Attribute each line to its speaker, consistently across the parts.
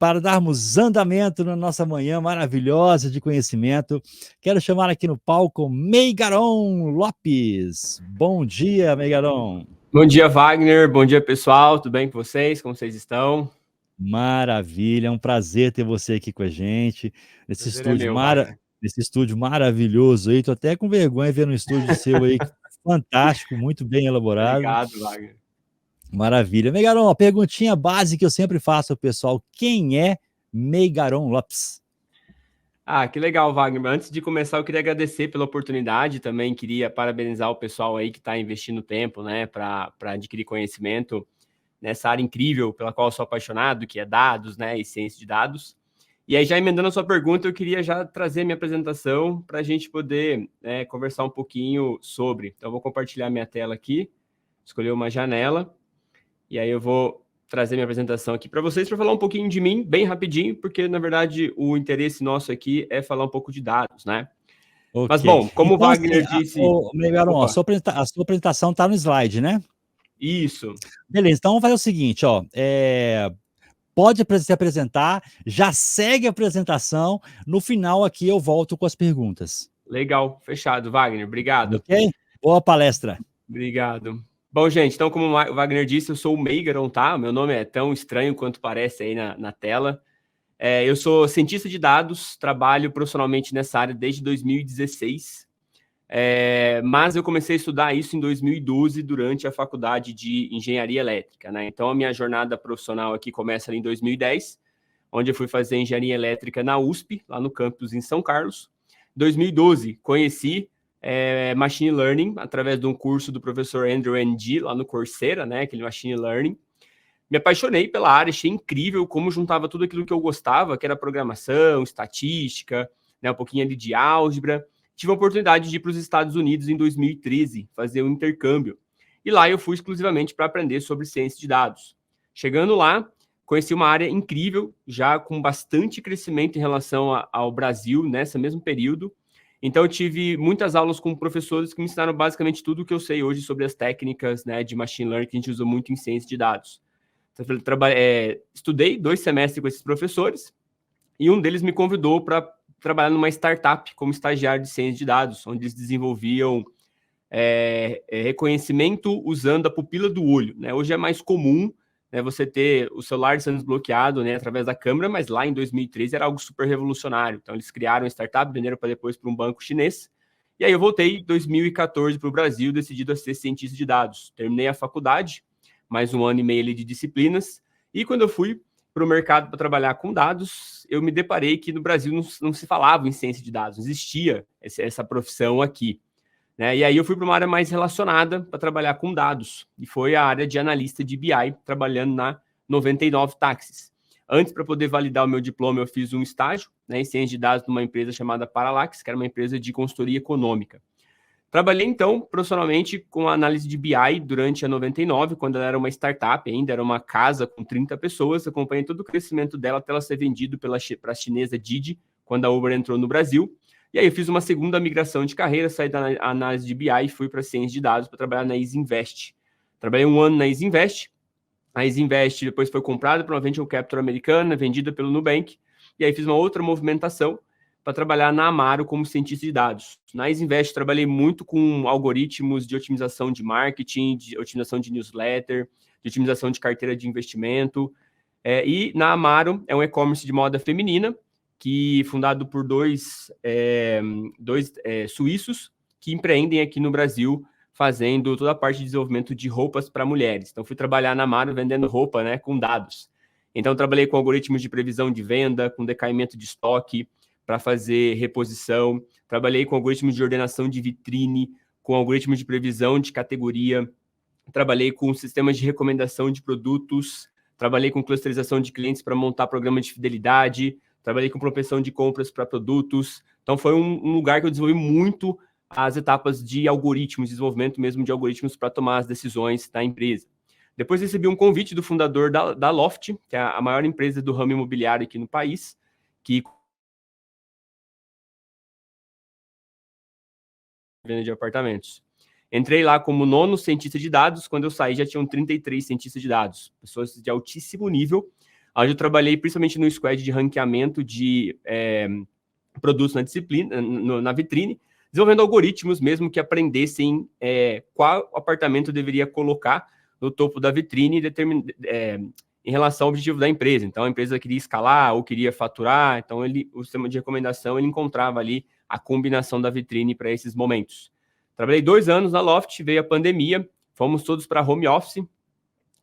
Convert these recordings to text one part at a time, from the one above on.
Speaker 1: para darmos andamento na nossa manhã maravilhosa de conhecimento. Quero chamar aqui no palco Meigaron Lopes. Bom dia, Meigaron.
Speaker 2: Bom dia, Wagner. Bom dia, pessoal. Tudo bem com vocês? Como vocês estão?
Speaker 1: Maravilha, é um prazer ter você aqui com a gente, nesse
Speaker 2: Prazer é
Speaker 1: estúdio,
Speaker 2: meu, Wagner.
Speaker 1: nesse estúdio maravilhoso aí. Tô até com vergonha vendo um estúdio seu aí, fantástico, muito bem elaborado.
Speaker 2: Obrigado, Wagner.
Speaker 1: Maravilha. Meigaron, a perguntinha básica que eu sempre faço ao pessoal: quem é Meigaron Lopes?
Speaker 2: Que legal, Wagner. Antes de começar, eu queria agradecer pela oportunidade. Também queria parabenizar o pessoal aí que está investindo tempo, né, para adquirir conhecimento nessa área incrível pela qual eu sou apaixonado, que é dados, né, e ciência de dados. E aí, já emendando a sua pergunta, eu queria já trazer minha apresentação para a gente poder conversar um pouquinho sobre. Então, eu vou compartilhar minha tela aqui, escolher uma janela, e aí eu vou trazer minha apresentação aqui para vocês, para falar um pouquinho de mim, bem rapidinho, porque, na verdade, o interesse nosso aqui é falar um pouco de dados, né?
Speaker 1: Ok.
Speaker 2: Mas, bom, como
Speaker 1: Então,
Speaker 2: o Wagner disse...
Speaker 1: Meigaron, a sua apresentação está no slide, né?
Speaker 2: Isso.
Speaker 1: Beleza, então vamos fazer o seguinte, ó. Pode se apresentar, já segue a apresentação. No final aqui eu volto com as perguntas.
Speaker 2: Legal, fechado, Wagner. Obrigado.
Speaker 1: Ok? Boa palestra.
Speaker 2: Obrigado. Bom, gente, então, como o Wagner disse, eu sou o Meigaron, tá? Meu nome é tão estranho quanto parece aí na tela. Eu sou cientista de dados, trabalho profissionalmente nessa área desde 2016, mas eu comecei a estudar isso em 2012 durante a faculdade de engenharia elétrica, né? Então, a minha jornada profissional aqui começa ali em 2010, onde eu fui fazer engenharia elétrica na USP, lá no campus em São Carlos. Em 2012, conheci Machine Learning através de um curso do professor Andrew Ng, lá no Coursera, né? Aquele Machine Learning. Me apaixonei pela área, achei incrível como juntava tudo aquilo que eu gostava, que era programação, estatística, né, um pouquinho ali de álgebra. Tive a oportunidade de ir para os Estados Unidos em 2013, fazer um intercâmbio. E lá eu fui exclusivamente para aprender sobre ciência de dados. Chegando lá, conheci uma área incrível, já com bastante crescimento em relação ao Brasil, nesse mesmo período. Então, eu tive muitas aulas com professores que me ensinaram basicamente tudo o que eu sei hoje sobre as técnicas, né, de machine learning que a gente usa muito em ciência de dados. Estudei 2 semestres com esses professores e um deles me convidou para trabalhar numa startup como estagiário de ciência de dados, onde eles desenvolviam reconhecimento usando a pupila do olho, né? Hoje é mais comum, né, você ter o celular sendo desbloqueado, né, através da câmera, mas lá em 2013 era algo super revolucionário. Então, eles criaram uma startup, venderam para depois para um banco chinês. E aí eu voltei em 2014 para o Brasil, decidido a ser cientista de dados. Terminei a faculdade, mais 1 ano e meio ali de disciplinas, e quando eu fui para o mercado para trabalhar com dados, eu me deparei que no Brasil não se falava em ciência de dados, não existia essa profissão aqui, né? E aí eu fui para uma área mais relacionada para trabalhar com dados, e foi a área de analista de BI, trabalhando na 99 Táxis. Antes, para poder validar o meu diploma, eu fiz um estágio, né, em ciência de dados numa empresa chamada Parallax, que era uma empresa de consultoria econômica. Trabalhei, então, profissionalmente com a análise de BI durante a 99, quando ela era uma startup ainda, era uma casa com 30 pessoas. Acompanhei todo o crescimento dela até ela ser vendida para a chinesa Didi, quando a Uber entrou no Brasil. E aí eu fiz uma segunda migração de carreira, saí da análise de BI e fui para a ciência de dados para trabalhar na EasyInvest. Trabalhei 1 ano na EasyInvest. A EasyInvest depois foi comprada por uma venture capital americana, vendida pelo Nubank. E aí fiz uma outra movimentação para trabalhar na Amaro como cientista de dados. Na EasyInvest, trabalhei muito com algoritmos de otimização de marketing, de otimização de newsletter, de otimização de carteira de investimento. E na Amaro, é um e-commerce de moda feminina, que fundado por dois suíços que empreendem aqui no Brasil, fazendo toda a parte de desenvolvimento de roupas para mulheres. Então, fui trabalhar na Amaro vendendo roupa, né, com dados. Então, trabalhei com algoritmos de previsão de venda, com decaimento de estoque, para fazer reposição. Trabalhei com algoritmos de ordenação de vitrine, com algoritmos de previsão de categoria. Trabalhei com sistemas de recomendação de produtos. Trabalhei com clusterização de clientes para montar programa de fidelidade. Trabalhei com propensão de compras para produtos. Então, foi um lugar que eu desenvolvi muito as etapas de algoritmos, desenvolvimento mesmo de algoritmos para tomar as decisões da empresa. Depois recebi um convite do fundador da Loft, que é a maior empresa do ramo imobiliário aqui no país, que venda de apartamentos. Entrei lá como 9º cientista de dados, quando eu saí já tinham 33 cientistas de dados, pessoas de altíssimo nível, onde eu trabalhei principalmente no squad de ranqueamento de produtos na disciplina, na vitrine, desenvolvendo algoritmos mesmo que aprendessem qual apartamento deveria colocar no topo da vitrine em relação ao objetivo da empresa. Então, a empresa queria escalar ou queria faturar, então o sistema de recomendação ele encontrava ali a combinação da vitrine para esses momentos. Trabalhei 2 anos na Loft, veio a pandemia, fomos todos para home office,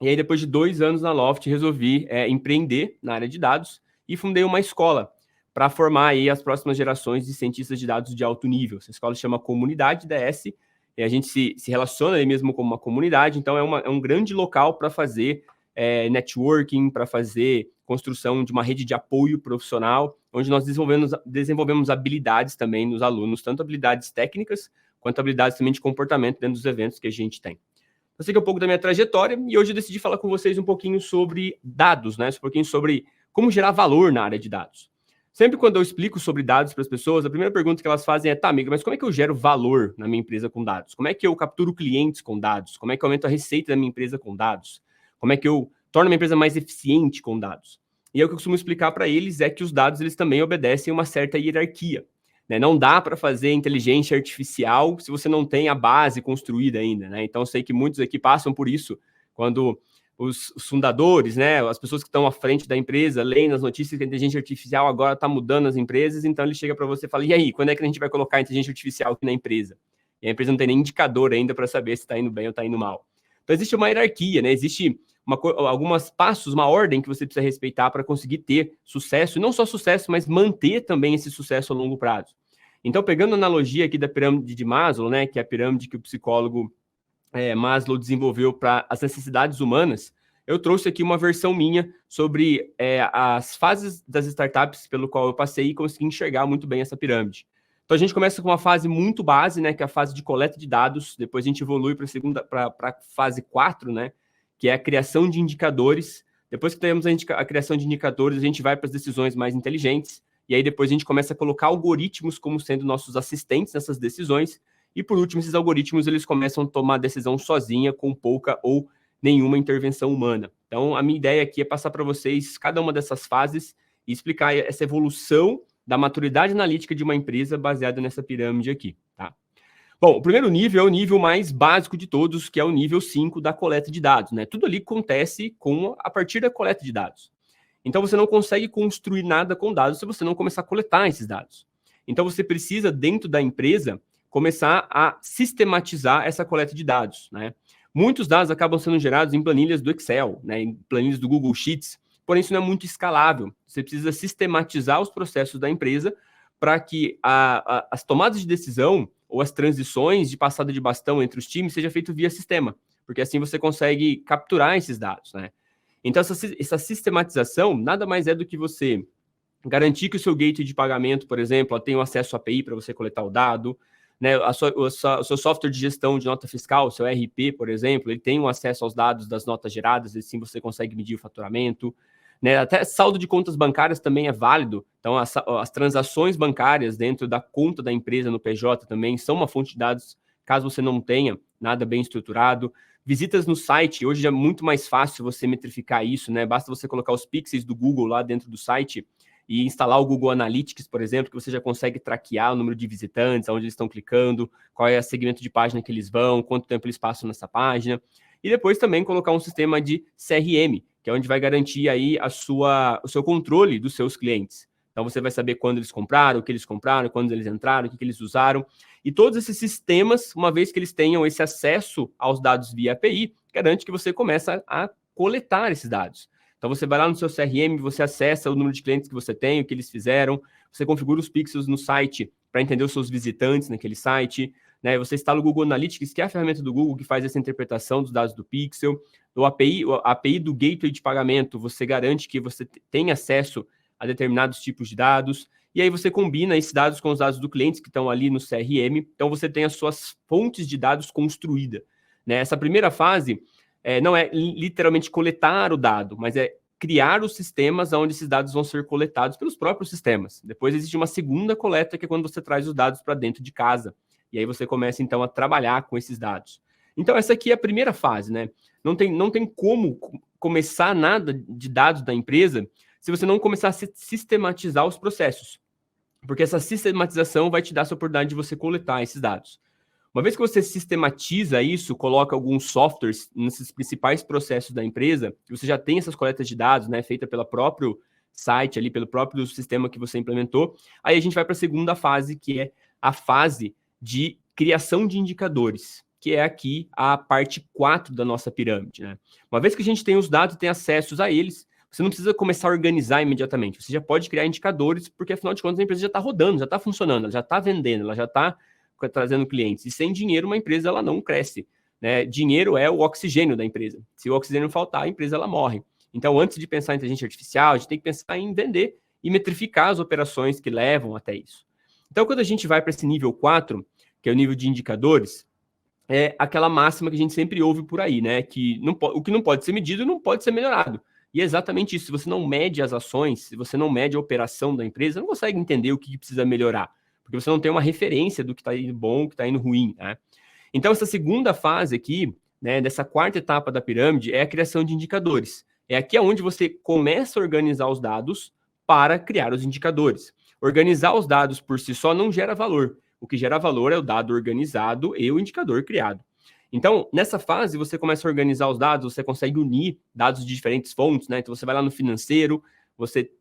Speaker 2: e aí depois de 2 anos na Loft, resolvi empreender na área de dados e fundei uma escola para formar aí as próximas gerações de cientistas de dados de alto nível. Essa escola se chama Comunidade DS, e a gente se relaciona aí mesmo como uma comunidade, então é um grande local para fazer networking, para fazer construção de uma rede de apoio profissional, onde nós desenvolvemos habilidades também nos alunos, tanto habilidades técnicas, quanto habilidades também de comportamento dentro dos eventos que a gente tem. Eu sei que é um pouco da minha trajetória, e hoje eu decidi falar com vocês um pouquinho sobre dados, né? Um pouquinho sobre como gerar valor na área de dados. Sempre quando eu explico sobre dados para as pessoas, a primeira pergunta que elas fazem é, tá, amiga, mas como é que eu gero valor na minha empresa com dados? Como é que eu capturo clientes com dados? Como é que eu aumento a receita da minha empresa com dados? Como é que eu torno a minha empresa mais eficiente com dados? E aí o que eu costumo explicar para eles é que os dados eles também obedecem a uma certa hierarquia. Né? Não dá para fazer inteligência artificial se você não tem a base construída ainda. Né? Então eu sei que muitos aqui passam por isso quando os fundadores, né, as pessoas que estão à frente da empresa, leem nas notícias que a inteligência artificial agora está mudando as empresas, então ele chega para você e fala, e aí, quando é que a gente vai colocar a inteligência artificial aqui na empresa? E a empresa não tem nem indicador ainda para saber se está indo bem ou está indo mal. Então existe uma hierarquia, né? Existe alguns passos, uma ordem que você precisa respeitar para conseguir ter sucesso, e não só sucesso, mas manter também esse sucesso a longo prazo. Então, pegando a analogia aqui da pirâmide de Maslow, né, que é a pirâmide que o psicólogo Maslow desenvolveu para as necessidades humanas, eu trouxe aqui uma versão minha sobre as fases das startups pelo qual eu passei e consegui enxergar muito bem essa pirâmide. Então, a gente começa com uma fase muito base, né, que é a fase de coleta de dados, depois a gente evolui para a fase 4, né, que é a criação de indicadores. Depois que temos a criação de indicadores, a gente vai para as decisões mais inteligentes, e aí depois a gente começa a colocar algoritmos como sendo nossos assistentes nessas decisões, e por último, esses algoritmos eles começam a tomar decisão sozinha, com pouca ou nenhuma intervenção humana. Então, a minha ideia aqui é passar para vocês cada uma dessas fases e explicar essa evolução da maturidade analítica de uma empresa baseada nessa pirâmide aqui, tá? Bom, o primeiro nível é o nível mais básico de todos, que é o nível 5 da coleta de dados, né? Tudo ali acontece a partir da coleta de dados. Então, você não consegue construir nada com dados se você não começar a coletar esses dados. Então, você precisa, dentro da empresa, começar a sistematizar essa coleta de dados, né? Muitos dados acabam sendo gerados em planilhas do Excel, né? Em planilhas do Google Sheets, porém isso não é muito escalável. Você precisa sistematizar os processos da empresa para que as tomadas de decisão ou as transições de passada de bastão entre os times seja feito via sistema, porque assim você consegue capturar esses dados, né? Então, essa sistematização nada mais é do que você garantir que o seu gateway de pagamento, por exemplo, tenha acesso à API para você coletar o dado, né? O seu software de gestão de nota fiscal, o seu RP, por exemplo, ele tem um acesso aos dados das notas geradas, e assim você consegue medir o faturamento. Né? Até saldo de contas bancárias também é válido. Então, as transações bancárias dentro da conta da empresa no PJ também são uma fonte de dados, caso você não tenha nada bem estruturado. Visitas no site, hoje é muito mais fácil você metrificar isso, né? Basta você colocar os pixels do Google lá dentro do site e instalar o Google Analytics, por exemplo, que você já consegue traquear o número de visitantes, onde eles estão clicando, qual é o segmento de página que eles vão, quanto tempo eles passam nessa página. E depois também colocar um sistema de CRM, que é onde vai garantir aí o seu controle dos seus clientes. Então, você vai saber quando eles compraram, o que eles compraram, quando eles entraram, o que eles usaram. E todos esses sistemas, uma vez que eles tenham esse acesso aos dados via API, garante que você começa a coletar esses dados. Então, você vai lá no seu CRM, você acessa o número de clientes que você tem, o que eles fizeram, você configura os pixels no site para entender os seus visitantes naquele site, né? Você instala o Google Analytics, que é a ferramenta do Google que faz essa interpretação dos dados do pixel. A API do gateway de pagamento, você garante que você tem acesso a determinados tipos de dados, e aí você combina esses dados com os dados do cliente que estão ali no CRM, então você tem as suas fontes de dados construídas. Né? Essa primeira fase não é literalmente coletar o dado, mas é criar os sistemas onde esses dados vão ser coletados pelos próprios sistemas. Depois existe uma segunda coleta, que é quando você traz os dados para dentro de casa, e aí você começa então a trabalhar com esses dados. Então essa aqui é a primeira fase, né? Não tem como começar nada de dados da empresa se você não começar a sistematizar os processos. Porque essa sistematização vai te dar essa oportunidade de você coletar esses dados. Uma vez que você sistematiza isso, coloca alguns softwares nesses principais processos da empresa, e você já tem essas coletas de dados, né, feita pelo próprio site ali, pelo próprio sistema que você implementou, aí a gente vai para a segunda fase, que é a fase de criação de indicadores, que é aqui a parte 4 da nossa pirâmide, né? Uma vez que a gente tem os dados e tem acessos a eles, você não precisa começar a organizar imediatamente. Você já pode criar indicadores, porque afinal de contas a empresa já está rodando, já está funcionando, ela já está vendendo, ela já está trazendo clientes. E sem dinheiro uma empresa ela não cresce, né? Dinheiro é o oxigênio da empresa. Se o oxigênio faltar, a empresa ela morre. Então, antes de pensar em inteligência artificial, a gente tem que pensar em vender e metrificar as operações que levam até isso. Então, quando a gente vai para esse nível 4, que é o nível de indicadores, é aquela máxima que a gente sempre ouve por aí, né? Que o que não pode ser medido não pode ser melhorado. E é exatamente isso. Se você não mede as ações, se você não mede a operação da empresa, não consegue entender o que precisa melhorar. Porque você não tem uma referência do que está indo bom, o que está indo ruim, né? Então, essa segunda fase aqui, né, dessa quarta etapa da pirâmide, é a criação de indicadores. É aqui onde você começa a organizar os dados para criar os indicadores. Organizar os dados por si só não gera valor. O que gera valor é o dado organizado e o indicador criado. Então, nessa fase, você começa a organizar os dados, você consegue unir dados de diferentes fontes, né? Então, você vai lá no financeiro, você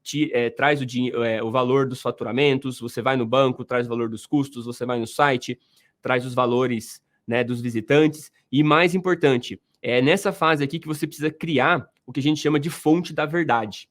Speaker 2: traz o valor dos faturamentos, você vai no banco, traz o valor dos custos, você vai no site, traz os valores, né, dos visitantes. E mais importante, é nessa fase aqui que você precisa criar o que a gente chama de fonte da verdade.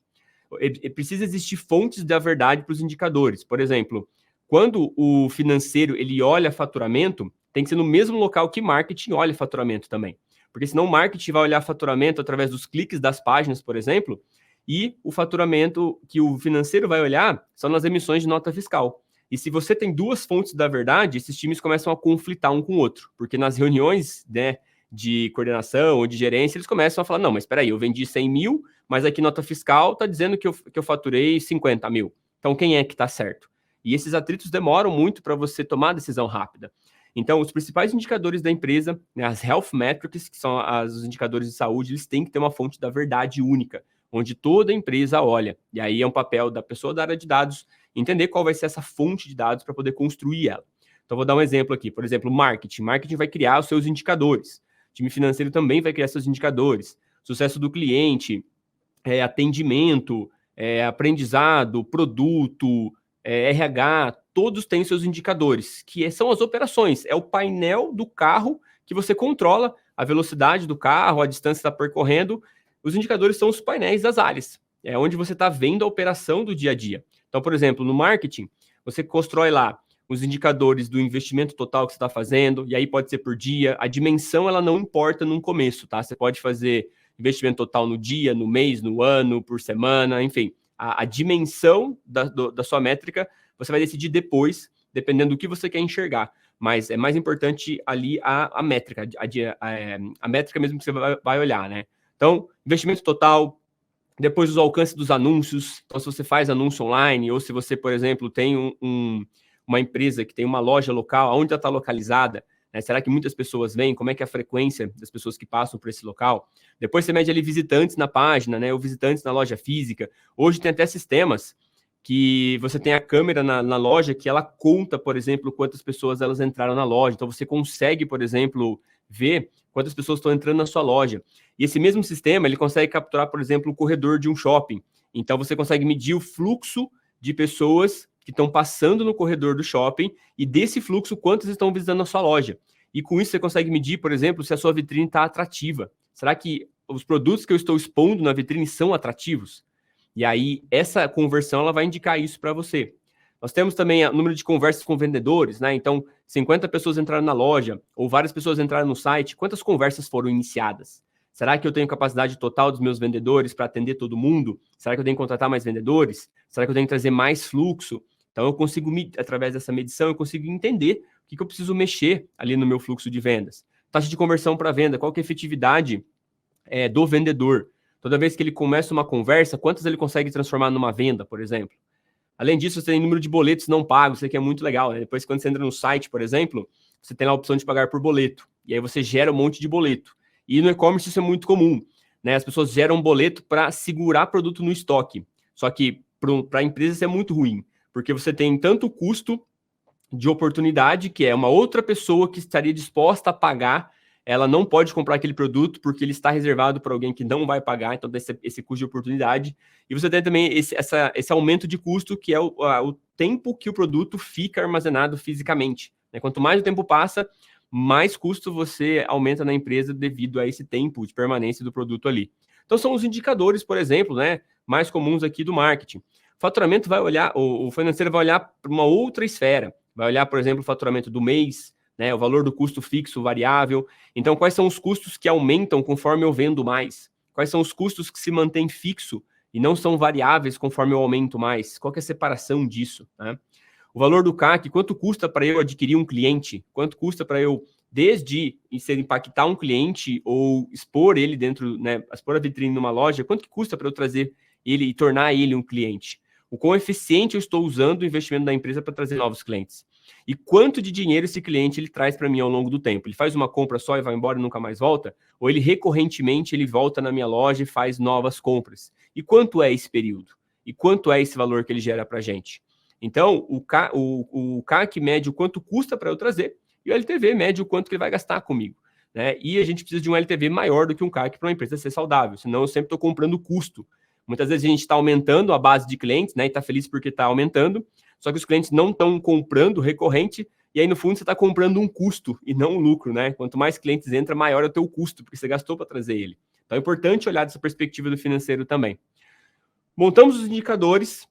Speaker 2: Precisa existir fontes da verdade para os indicadores. Por exemplo, quando o financeiro ele olha faturamento, tem que ser no mesmo local que marketing olha faturamento também. Porque senão o marketing vai olhar faturamento através dos cliques das páginas, por exemplo, e o faturamento que o financeiro vai olhar são nas emissões de nota fiscal. E se você tem duas fontes da verdade, esses times começam a conflitar um com o outro. Porque nas reuniões, né, de coordenação ou de gerência, eles começam a falar, não, mas espera aí, eu vendi 100 mil, mas aqui nota fiscal está dizendo que eu faturei 50 mil. Então, quem é que está certo? E esses atritos demoram muito para você tomar a decisão rápida. Então, os principais indicadores da empresa, né, as health metrics, que são os indicadores de saúde, eles têm que ter uma fonte da verdade única, onde toda a empresa olha. E aí é um papel da pessoa da área de dados entender qual vai ser essa fonte de dados para poder construir ela. Então, vou dar um exemplo aqui. Por exemplo, marketing. Marketing vai criar os seus indicadores. O time financeiro também vai criar seus indicadores. Sucesso do cliente, atendimento, aprendizado, produto, RH, todos têm seus indicadores, que são as operações. É o painel do carro que você controla a velocidade do carro, a distância que está percorrendo. Os indicadores são os painéis das áreas. É onde você está vendo a operação do dia a dia. Então, por exemplo, no marketing, você constrói lá os indicadores do investimento total que você está fazendo, e aí pode ser por dia. A dimensão, ela não importa no começo, tá? Você pode fazer investimento total no dia, no mês, no ano, por semana, enfim. A dimensão da sua métrica, você vai decidir depois, dependendo do que você quer enxergar. Mas é mais importante ali a métrica, a métrica mesmo que você vai olhar, né? Então, investimento total, depois os alcances dos anúncios. Então, se você faz anúncio online, ou se você, por exemplo, tem uma empresa que tem uma loja local, onde ela está localizada, né? Será que muitas pessoas vêm? Como é que é a frequência das pessoas que passam por esse local? Depois você mede ali visitantes na página, né? Ou visitantes na loja física. Hoje tem até sistemas que você tem a câmera na loja que ela conta, por exemplo, quantas pessoas elas entraram na loja. Então você consegue, por exemplo, ver quantas pessoas estão entrando na sua loja. E esse mesmo sistema, ele consegue capturar, por exemplo, o corredor de um shopping. Então você consegue medir o fluxo de pessoas que estão passando no corredor do shopping e desse fluxo, quantas estão visitando a sua loja. E com isso você consegue medir, por exemplo, se a sua vitrine está atrativa. Será que os produtos que eu estou expondo na vitrine são atrativos? E aí, essa conversão ela vai indicar isso para você. Nós temos também o número de conversas com vendedores, né? Então, 50 pessoas entraram na loja, ou várias pessoas entraram no site, quantas conversas foram iniciadas? Será que eu tenho capacidade total dos meus vendedores para atender todo mundo? Será que eu tenho que contratar mais vendedores? Será que eu tenho que trazer mais fluxo? Então, eu consigo, através dessa medição, eu consigo entender o que eu preciso mexer ali no meu fluxo de vendas. Taxa de conversão para venda, qual que é a efetividade do vendedor? Toda vez que ele começa uma conversa, quantas ele consegue transformar numa venda, por exemplo? Além disso, você tem número de boletos não pagos, isso aqui é muito legal, né? Depois, quando você entra no site, por exemplo, você tem lá a opção de pagar por boleto. E aí você gera um monte de boleto. E no e-commerce isso é muito comum. né? As pessoas geram um boleto para segurar produto no estoque. Só que para a empresa isso é muito ruim, porque você tem tanto custo de oportunidade, que é uma outra pessoa que estaria disposta a pagar, ela não pode comprar aquele produto porque ele está reservado para alguém que não vai pagar, então tem esse custo de oportunidade. E você tem também esse aumento de custo, que é o tempo que o produto fica armazenado fisicamente, né? Quanto mais o tempo passa, mais custo você aumenta na empresa devido a esse tempo de permanência do produto ali. Então são os indicadores, por exemplo, né, mais comuns aqui do marketing. O faturamento vai olhar, o financeiro vai olhar para uma outra esfera, vai olhar, por exemplo, o faturamento do mês, né, o valor do custo fixo, variável. Então, quais são os custos que aumentam conforme eu vendo mais? Quais são os custos que se mantêm fixo e não são variáveis conforme eu aumento mais? Qual que é a separação disso, né? O valor do CAC, quanto custa para eu adquirir um cliente? Quanto custa para eu, desde impactar um cliente ou expor ele dentro, né, expor a vitrine numa loja, quanto que custa para eu trazer ele e tornar ele um cliente? O quão eficiente eu estou usando o investimento da empresa para trazer novos clientes? E quanto de dinheiro esse cliente ele traz para mim ao longo do tempo? Ele faz uma compra só e vai embora e nunca mais volta? Ou ele recorrentemente ele volta na minha loja e faz novas compras? E quanto é esse período? E quanto é esse valor que ele gera para a gente? Então, o CAC mede o quanto custa para eu trazer e o LTV mede o quanto que ele vai gastar comigo, né? E a gente precisa de um LTV maior do que um CAC para uma empresa ser saudável, senão eu sempre estou comprando custo. Muitas vezes a gente está aumentando a base de clientes, né? E está feliz porque está aumentando, só que os clientes não estão comprando recorrente, e aí no fundo você está comprando um custo e não um lucro, né? Quanto mais clientes entra, maior é o teu custo, porque você gastou para trazer ele. Então é importante olhar dessa perspectiva do financeiro também. Montamos os indicadores.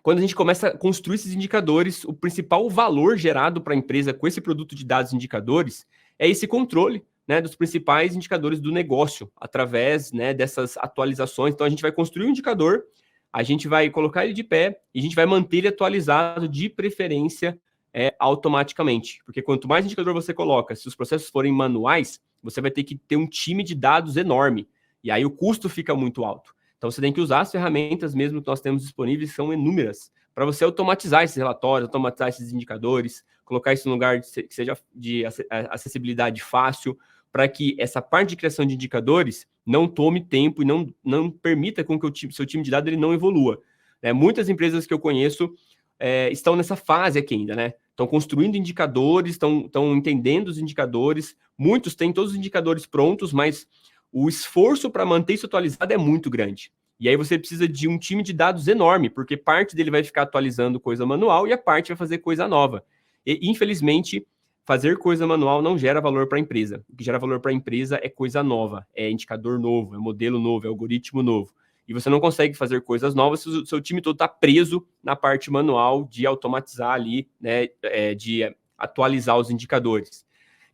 Speaker 2: Quando a gente começa a construir esses indicadores, o principal valor gerado para a empresa com esse produto de dados indicadores é esse controle, né, dos principais indicadores do negócio, através, né, dessas atualizações. Então, a gente vai construir um indicador, a gente vai colocar ele de pé e a gente vai manter ele atualizado, de preferência, automaticamente. Porque quanto mais indicador você coloca, se os processos forem manuais, você vai ter que ter um time de dados enorme. E aí o custo fica muito alto. Então, você tem que usar as ferramentas mesmo que nós temos disponíveis, que são inúmeras, para você automatizar esses relatórios, automatizar esses indicadores, colocar isso no lugar que seja de acessibilidade fácil, para que essa parte de criação de indicadores não tome tempo e não permita com que o seu time de dados ele não evolua. Muitas empresas que eu conheço estão nessa fase aqui ainda, né? Estão construindo indicadores, estão entendendo os indicadores, muitos têm todos os indicadores prontos, mas o esforço para manter isso atualizado é muito grande. E aí você precisa de um time de dados enorme, porque parte dele vai ficar atualizando coisa manual e a parte vai fazer coisa nova. E, infelizmente, fazer coisa manual não gera valor para a empresa. O que gera valor para a empresa é coisa nova, é indicador novo, é modelo novo, é algoritmo novo. E você não consegue fazer coisas novas se o seu time todo está preso na parte manual de automatizar ali, né, de atualizar os indicadores.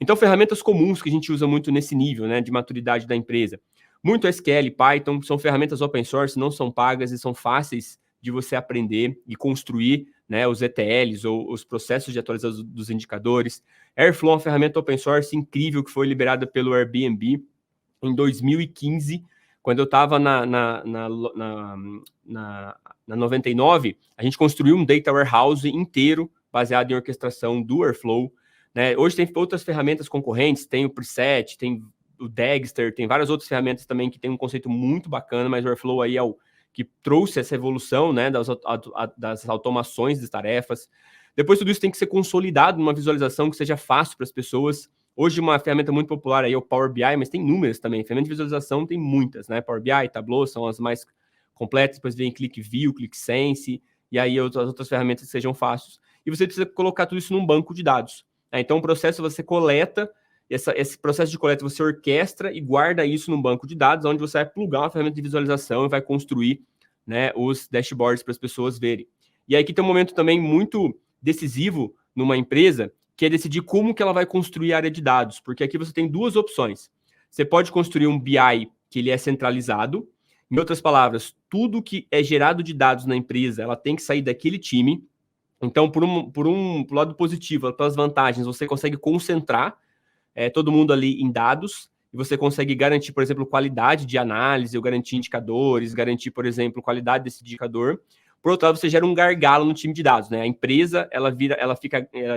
Speaker 2: Então, ferramentas comuns que a gente usa muito nesse nível, né, de maturidade da empresa. Muito SQL, Python, são ferramentas open source, não são pagas e são fáceis de você aprender e construir, né, os ETLs ou os processos de atualização dos indicadores. Airflow é uma ferramenta open source incrível que foi liberada pelo Airbnb em 2015, quando eu estava na 99, a gente construiu um data warehouse inteiro baseado em orquestração do Airflow. Né? Hoje tem outras ferramentas concorrentes, tem o Preset, tem o Dagster, tem várias outras ferramentas também que tem um conceito muito bacana, mas o Airflow aí é o que trouxe essa evolução, né, das automações das tarefas. Depois tudo isso tem que ser consolidado numa visualização que seja fácil para as pessoas. Hoje uma ferramenta muito popular aí é o Power BI, mas tem inúmeras também. Ferramenta de visualização tem muitas, né? Power BI, Tableau são as mais completas, depois vem ClickView, ClickSense, e aí as outras ferramentas que sejam fáceis. E você precisa colocar tudo isso num banco de dados. Então, o processo você coleta, esse processo de coleta você orquestra e guarda isso num banco de dados, onde você vai plugar uma ferramenta de visualização e vai construir, né, os dashboards para as pessoas verem. E aí aqui tem um momento também muito decisivo numa empresa, que é decidir como que ela vai construir a área de dados, porque aqui você tem duas opções. Você pode construir um BI que ele é centralizado, em outras palavras, tudo que é gerado de dados na empresa, ela tem que sair daquele time. Então, por lado positivo, pelas vantagens, você consegue concentrar todo mundo ali em dados, e você consegue garantir, por exemplo, qualidade de análise, ou garantir indicadores, garantir, por exemplo, qualidade desse indicador. Por outro lado, você gera um gargalo no time de dados, né? A empresa, ela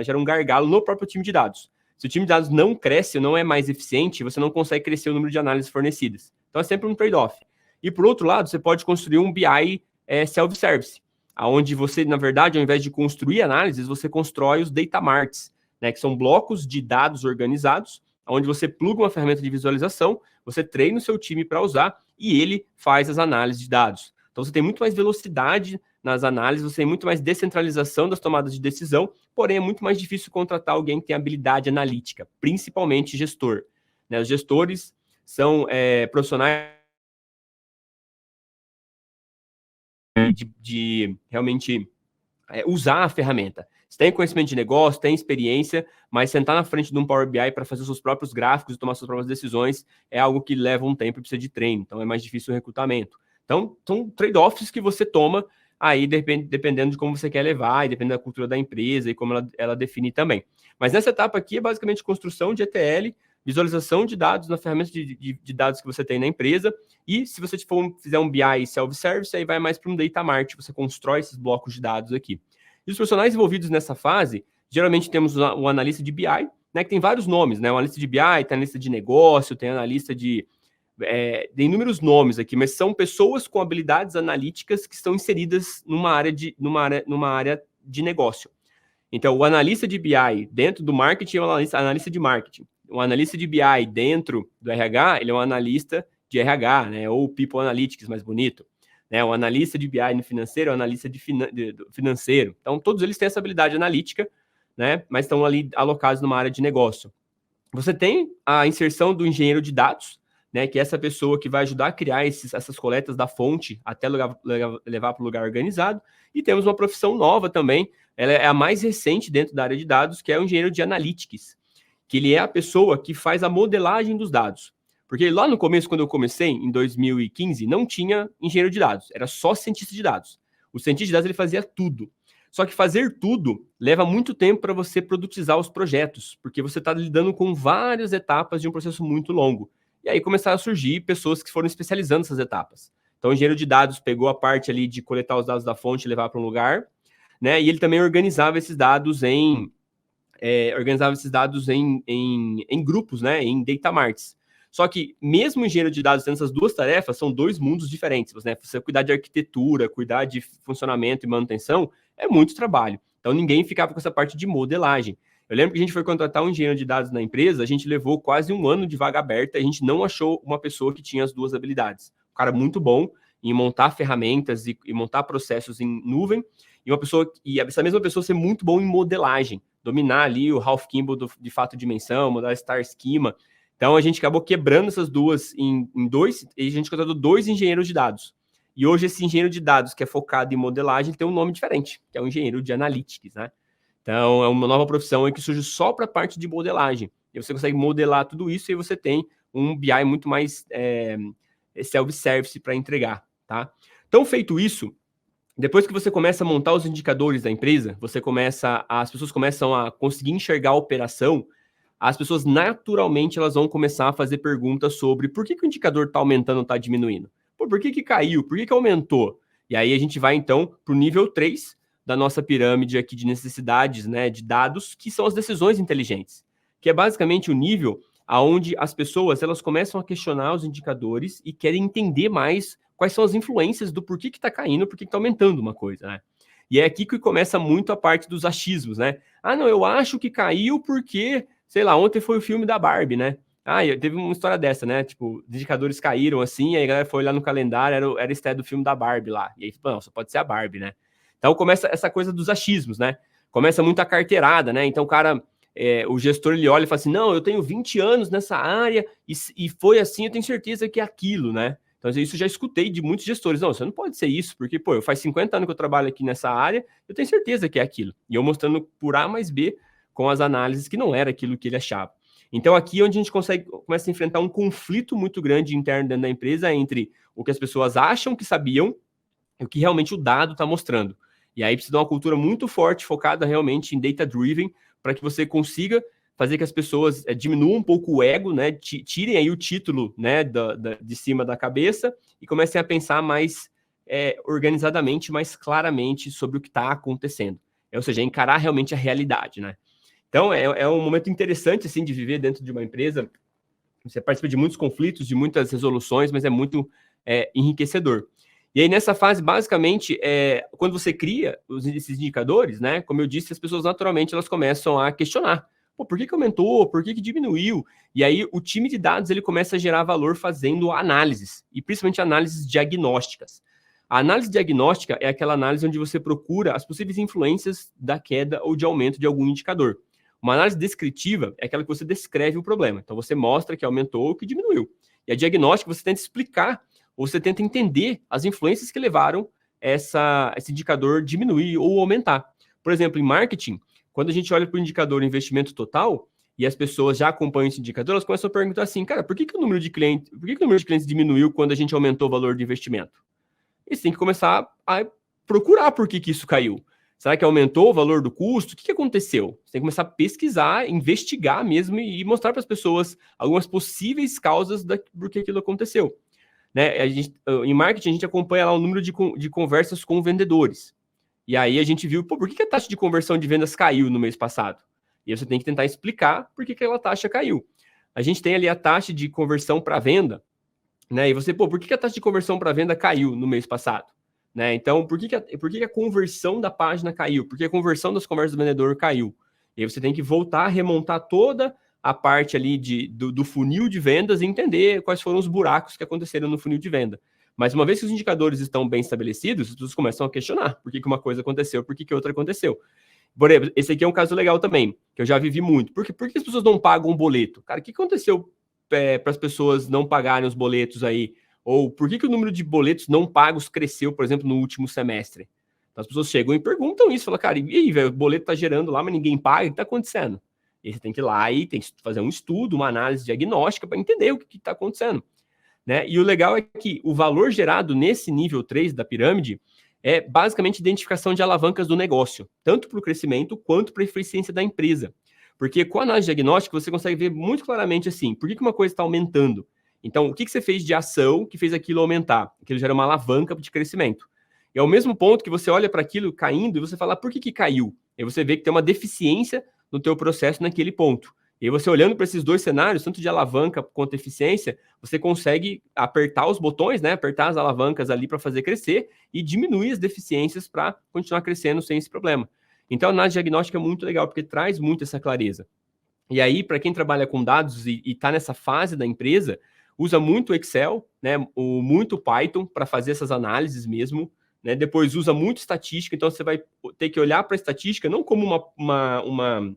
Speaker 2: gera um gargalo no próprio time de dados. Se o time de dados não cresce, não é mais eficiente, você não consegue crescer o número de análises fornecidas. Então é sempre um trade-off. E por outro lado, você pode construir um BI self-service, onde você, na verdade, ao invés de construir análises, você constrói os data marts, né, que são blocos de dados organizados, onde você pluga uma ferramenta de visualização, você treina o seu time para usar e ele faz as análises de dados. Então você tem muito mais velocidade nas análises, você tem muito mais descentralização das tomadas de decisão, porém é muito mais difícil contratar alguém que tem habilidade analítica, principalmente gestor. Né? Os gestores são profissionais de realmente usar a ferramenta. Você tem conhecimento de negócio, tem experiência, mas sentar na frente de um Power BI para fazer os seus próprios gráficos e tomar suas próprias decisões é algo que leva um tempo e precisa de treino, então é mais difícil o recrutamento. Então, são trade-offs que você toma aí dependendo de como você quer levar e dependendo da cultura da empresa e como ela define também. Mas nessa etapa aqui é basicamente construção de ETL, visualização de dados na ferramenta de dados que você tem na empresa, e se você fizer um BI self-service, aí vai mais para um data mart, você constrói esses blocos de dados aqui. E os profissionais envolvidos nessa fase, geralmente temos o analista de BI, né, que tem vários nomes, né? O analista de BI, tem analista de negócio, tem analista de inúmeros nomes aqui, mas são pessoas com habilidades analíticas que estão inseridas numa área de negócio. Então, o analista de BI dentro do marketing é um analista de marketing. O analista de BI dentro do RH, ele é um analista de RH, né? Ou People Analytics, mais bonito. Né? O analista de BI no financeiro é um analista de financeiro. Então, todos eles têm essa habilidade analítica, né? Mas estão ali alocados numa área de negócio. Você tem a inserção do engenheiro de dados, né, que é essa pessoa que vai ajudar a criar essas coletas da fonte até levar para o lugar organizado. E temos uma profissão nova também, ela é a mais recente dentro da área de dados, que é o engenheiro de analytics, que ele é a pessoa que faz a modelagem dos dados. Porque lá no começo, quando eu comecei, em 2015, não tinha engenheiro de dados, era só cientista de dados. O cientista de dados ele fazia tudo. Só que fazer tudo leva muito tempo para você produtizar os projetos, porque você está lidando com várias etapas de um processo muito longo. E aí começaram a surgir pessoas que foram especializando nessas etapas. Então, o engenheiro de dados pegou a parte ali de coletar os dados da fonte e levar para um lugar, né? E ele também organizava esses dados em grupos, né? Em data marts. Só que, mesmo o engenheiro de dados tendo essas duas tarefas, são dois mundos diferentes. Né? Você cuidar de arquitetura, cuidar de funcionamento e manutenção, é muito trabalho. Então, ninguém ficava com essa parte de modelagem. Eu lembro que a gente foi contratar um engenheiro de dados na empresa, a gente levou quase um ano de vaga aberta, e a gente não achou uma pessoa que tinha as duas habilidades. Um cara muito bom em montar ferramentas e montar processos em nuvem, e essa mesma pessoa ser muito bom em modelagem, dominar ali o Ralph Kimball de fato dimensão, modelar Star Schema. Então, a gente acabou quebrando essas duas em dois, e a gente contratou 2 engenheiros de dados. E hoje, esse engenheiro de dados, que é focado em modelagem, tem um nome diferente, que é o engenheiro de analytics, né? Então, é uma nova profissão que surge só para a parte de modelagem. E você consegue modelar tudo isso e você tem um BI muito mais self-service para entregar, tá? Então, feito isso, depois que você começa a montar os indicadores da empresa, as pessoas começam a conseguir enxergar a operação, as pessoas naturalmente elas vão começar a fazer perguntas sobre por que o indicador está aumentando ou está diminuindo? Pô, por que caiu? Por que aumentou? E aí a gente vai, então, para o nível 3 da nossa pirâmide aqui de necessidades, né, de dados, que são as decisões inteligentes, que é basicamente o nível onde as pessoas elas começam a questionar os indicadores e querem entender mais quais são as influências do porquê que está caindo, porquê que está aumentando uma coisa, né? E é aqui que começa muito a parte dos achismos, né? Ah, não, eu acho que caiu porque, sei lá, ontem foi o filme da Barbie, né? Ah, teve uma história dessa, né? Tipo, os indicadores caíram assim, e aí a galera foi olhar no calendário, era a estreia do filme da Barbie lá. E aí, não, só pode ser a Barbie, né? Então começa essa coisa dos achismos, né? Começa muito a carteirada, né? Então o cara, o gestor, ele olha e fala assim, não, eu tenho 20 anos nessa área e foi assim, eu tenho certeza que é aquilo, né? Então isso eu já escutei de muitos gestores. Não, você não pode ser isso, porque, pô, faz 50 anos que eu trabalho aqui nessa área, eu tenho certeza que é aquilo. E eu mostrando por A mais B com as análises que não era aquilo que ele achava. Então aqui é onde a gente começa a enfrentar um conflito muito grande interno dentro da empresa entre o que as pessoas acham que sabiam e o que realmente o dado está mostrando. E aí precisa de uma cultura muito forte, focada realmente em data-driven, para que você consiga fazer que as pessoas diminuam um pouco o ego, né? Tirem aí o título, né, de cima da cabeça e comecem a pensar mais organizadamente, mais claramente sobre o que está acontecendo. Ou seja, encarar realmente a realidade, né? Então, é um momento interessante, assim, de viver dentro de uma empresa Você participa de muitos conflitos, de muitas resoluções, mas é muito enriquecedor. E aí, nessa fase, basicamente, quando você cria esses indicadores, né? Como eu disse, as pessoas naturalmente elas começam a questionar. Pô, por que aumentou? Por que diminuiu? E aí, o time de dados ele começa a gerar valor fazendo análises, e principalmente análises diagnósticas. A análise diagnóstica é aquela análise onde você procura as possíveis influências da queda ou de aumento de algum indicador. Uma análise descritiva é aquela que você descreve o problema. Então, você mostra que aumentou ou que diminuiu. E a diagnóstica, você tenta explicar, ou você tenta entender as influências que levaram esse indicador diminuir ou aumentar. Por exemplo, em marketing, quando a gente olha para o indicador investimento total, e as pessoas já acompanham esse indicador, elas começam a perguntar assim, cara, por que o número de clientes diminuiu quando a gente aumentou o valor de investimento? E você tem que começar a procurar por que isso caiu. Será que aumentou o valor do custo? O que aconteceu? Você tem que começar a pesquisar, investigar mesmo e mostrar para as pessoas algumas possíveis causas por que aquilo aconteceu. Né? Em marketing, a gente acompanha lá o número de conversas com vendedores. E aí a gente viu, por que a taxa de conversão de vendas caiu no mês passado? E aí você tem que tentar explicar por que aquela taxa caiu. A gente tem ali a taxa de conversão para venda, né? E você, por que a taxa de conversão para venda caiu no mês passado? Né? Então, por que a conversão da página caiu? Por que a conversão das conversas do vendedor caiu? E aí você tem que voltar a remontar toda a parte ali do funil de vendas e entender quais foram os buracos que aconteceram no funil de venda. Mas uma vez que os indicadores estão bem estabelecidos, as pessoas começam a questionar por que uma coisa aconteceu, por que outra aconteceu. Por exemplo, esse aqui é um caso legal também, que eu já vivi muito. Por que as pessoas não pagam um boleto? Cara, o que aconteceu para as pessoas não pagarem os boletos aí? Ou por que o número de boletos não pagos cresceu, por exemplo, no último semestre? Então, as pessoas chegam e perguntam isso, falam, cara, e aí, velho, o boleto tá gerando lá, mas ninguém paga, o que tá acontecendo? E você tem que ir lá e tem que fazer um estudo, uma análise diagnóstica para entender o que está acontecendo. Né? E o legal é que o valor gerado nesse nível 3 da pirâmide é basicamente identificação de alavancas do negócio, tanto para o crescimento quanto para a eficiência da empresa. Porque com a análise diagnóstica você consegue ver muito claramente assim, por que uma coisa está aumentando? Então, o que você fez de ação que fez aquilo aumentar? Aquilo gera uma alavanca de crescimento. E ao mesmo ponto que você olha para aquilo caindo e você fala, por que caiu? E você vê que tem uma deficiência no teu processo naquele ponto. E aí você olhando para esses dois cenários, tanto de alavanca quanto eficiência, você consegue apertar os botões, né? Apertar as alavancas ali para fazer crescer e diminuir as deficiências para continuar crescendo sem esse problema. Então, a análise diagnóstica é muito legal, porque traz muito essa clareza. E aí, para quem trabalha com dados e está nessa fase da empresa, usa muito Excel, né? Muito Python para fazer essas análises mesmo. Né? Depois usa muito estatística, então você vai ter que olhar para a estatística não como uma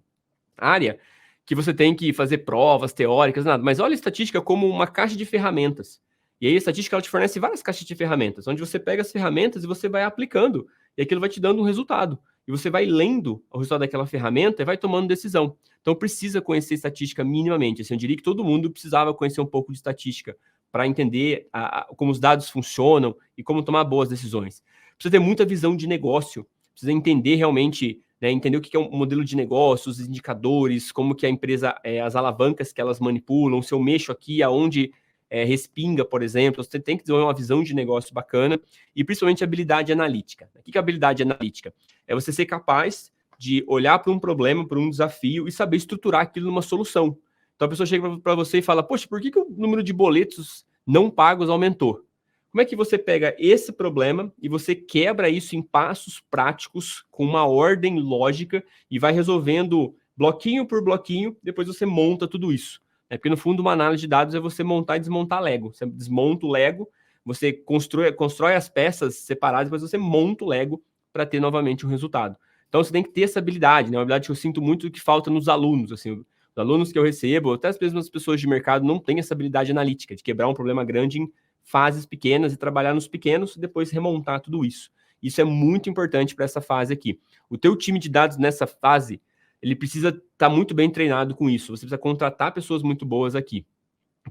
Speaker 2: área que você tem que fazer provas teóricas, nada, mas olha a estatística como uma caixa de ferramentas. E aí a estatística ela te fornece várias caixas de ferramentas, onde você pega as ferramentas e você vai aplicando, e aquilo vai te dando um resultado. E você vai lendo o resultado daquela ferramenta e vai tomando decisão. Então precisa conhecer estatística minimamente. Assim, eu diria que todo mundo precisava conhecer um pouco de estatística para entender como os dados funcionam e como tomar boas decisões. Precisa ter muita visão de negócio, precisa entender realmente, né, entender o que é um modelo de negócio, os indicadores, como que a empresa, as alavancas que elas manipulam, se eu mexo aqui, aonde respinga, por exemplo, você tem que desenvolver uma visão de negócio bacana e principalmente habilidade analítica. O que é habilidade analítica? É você ser capaz de olhar para um problema, para um desafio e saber estruturar aquilo numa solução. Então a pessoa chega para você e fala, poxa, por que o número de boletos não pagos aumentou? Como é que você pega esse problema e você quebra isso em passos práticos, com uma ordem lógica, e vai resolvendo bloquinho por bloquinho, depois você monta tudo isso. Porque, no fundo, uma análise de dados é você montar e desmontar Lego. Você desmonta o Lego, você constrói as peças separadas, depois você monta o Lego para ter novamente um resultado. Então, você tem que ter essa habilidade, né? Uma habilidade que eu sinto muito que falta nos alunos. Assim, os alunos que eu recebo, até as mesmas pessoas de mercado, não têm essa habilidade analítica, de quebrar um problema grande em fases pequenas e trabalhar nos pequenos e depois remontar tudo isso. Isso é muito importante para essa fase aqui. O teu time de dados nessa fase, ele precisa estar muito bem treinado com isso. Você precisa contratar pessoas muito boas aqui,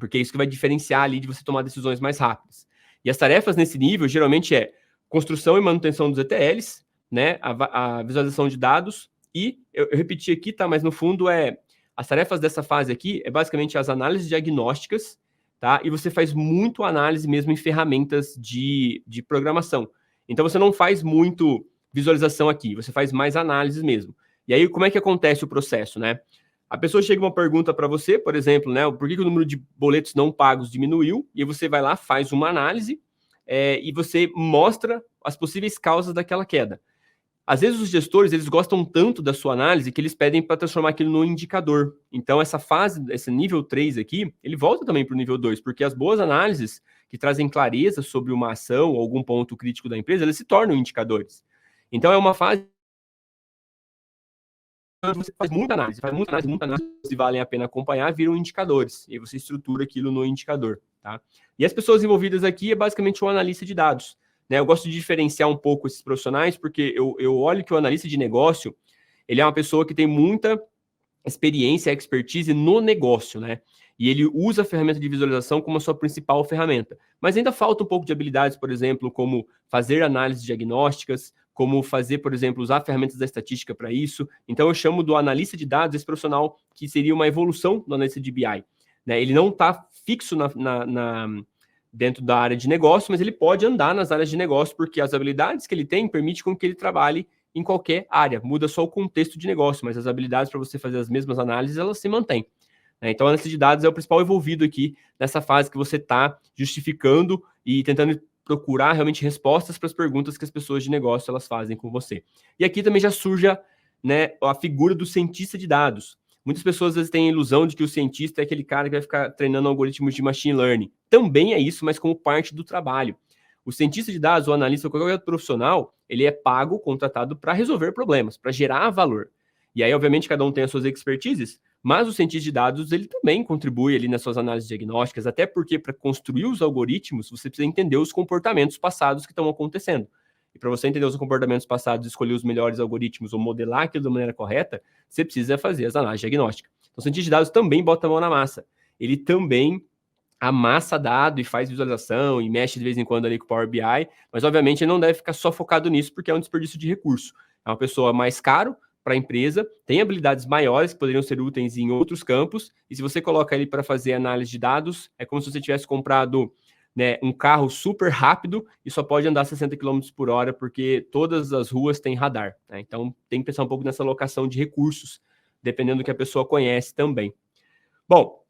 Speaker 2: porque é isso que vai diferenciar ali de você tomar decisões mais rápidas. E as tarefas nesse nível, geralmente, é construção e manutenção dos ETLs, né, a visualização de dados, e eu repeti aqui, tá, mas no fundo as tarefas dessa fase aqui é basicamente as análises diagnósticas, tá? E você faz muito análise mesmo em ferramentas de programação. Então, você não faz muito visualização aqui, você faz mais análises mesmo. E aí, como é que acontece o processo, né? A pessoa chega uma pergunta para você, por exemplo, né? Por que o número de boletos não pagos diminuiu? E aí você vai lá, faz uma análise e você mostra as possíveis causas daquela queda. Às vezes os gestores, eles gostam tanto da sua análise que eles pedem para transformar aquilo num indicador. Então essa fase, esse nível 3 aqui, ele volta também para o nível 2, porque as boas análises que trazem clareza sobre uma ação ou algum ponto crítico da empresa, eles se tornam indicadores. Então é uma fase você faz muita análise, se valem a pena acompanhar, viram indicadores, e aí você estrutura aquilo no indicador, tá? E as pessoas envolvidas aqui é basicamente um analista de dados, né? Eu gosto de diferenciar um pouco esses profissionais, porque eu olho que o analista de negócio, ele é uma pessoa que tem muita experiência, expertise no negócio, né? E ele usa a ferramenta de visualização como a sua principal ferramenta. Mas ainda falta um pouco de habilidades, por exemplo, como fazer análises diagnósticas, como fazer, por exemplo, usar ferramentas da estatística para isso. Então, eu chamo do analista de dados esse profissional que seria uma evolução do analista de BI. Né? Ele não está fixo dentro da área de negócio, mas ele pode andar nas áreas de negócio, porque as habilidades que ele tem permitem com que ele trabalhe em qualquer área. Muda só o contexto de negócio, mas as habilidades para você fazer as mesmas análises, elas se mantêm. Então, a análise de dados é o principal envolvido aqui nessa fase que você está justificando e tentando procurar realmente respostas para as perguntas que as pessoas de negócio elas fazem com você. E aqui também já surge a figura do cientista de dados. Muitas pessoas às vezes têm a ilusão de que o cientista é aquele cara que vai ficar treinando algoritmos de machine learning. Também é isso, mas como parte do trabalho. O cientista de dados, o analista, qualquer outro profissional, ele é pago, contratado para resolver problemas, para gerar valor. E aí, obviamente, cada um tem as suas expertises, mas o cientista de dados, ele também contribui ali nas suas análises diagnósticas, até porque para construir os algoritmos, você precisa entender os comportamentos passados que estão acontecendo. E para você entender os comportamentos passados, escolher os melhores algoritmos ou modelar aquilo da maneira correta, você precisa fazer as análises diagnósticas. Então, o cientista de dados também bota a mão na massa. Ele também amassa dado e faz visualização e mexe de vez em quando ali com o Power BI, mas obviamente ele não deve ficar só focado nisso, porque é um desperdício de recurso. É uma pessoa mais caro para a empresa, tem habilidades maiores que poderiam ser úteis em outros campos, e se você coloca ele para fazer análise de dados, é como se você tivesse comprado um carro super rápido e só pode andar 60 km por hora, porque todas as ruas têm radar. Né? Então, tem que pensar um pouco nessa alocação de recursos, dependendo do que a pessoa conhece também. Bom,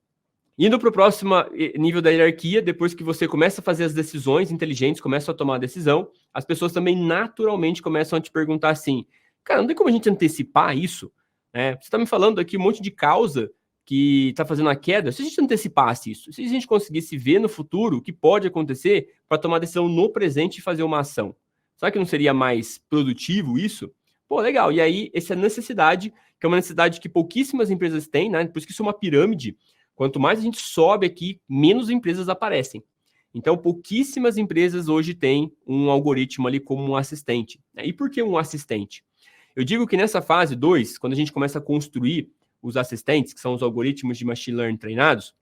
Speaker 2: indo para o próximo nível da hierarquia, depois que você começa a fazer as decisões inteligentes, começa a tomar a decisão, as pessoas também naturalmente começam a te perguntar assim, cara, não tem como a gente antecipar isso? Você está me falando aqui um monte de causa que está fazendo a queda. Se a gente antecipasse isso, se a gente conseguisse ver no futuro o que pode acontecer para tomar decisão no presente e fazer uma ação, será que não seria mais produtivo isso? Pô, legal. E aí, essa necessidade, que é uma necessidade que pouquíssimas empresas têm, né? Por isso que isso é uma pirâmide. Quanto mais a gente sobe aqui, menos empresas aparecem. Então, pouquíssimas empresas hoje têm um algoritmo ali como um assistente. E por que um assistente? Eu digo que nessa fase 2, quando a gente começa a construir os assistentes, que são os algoritmos de machine learning treinados,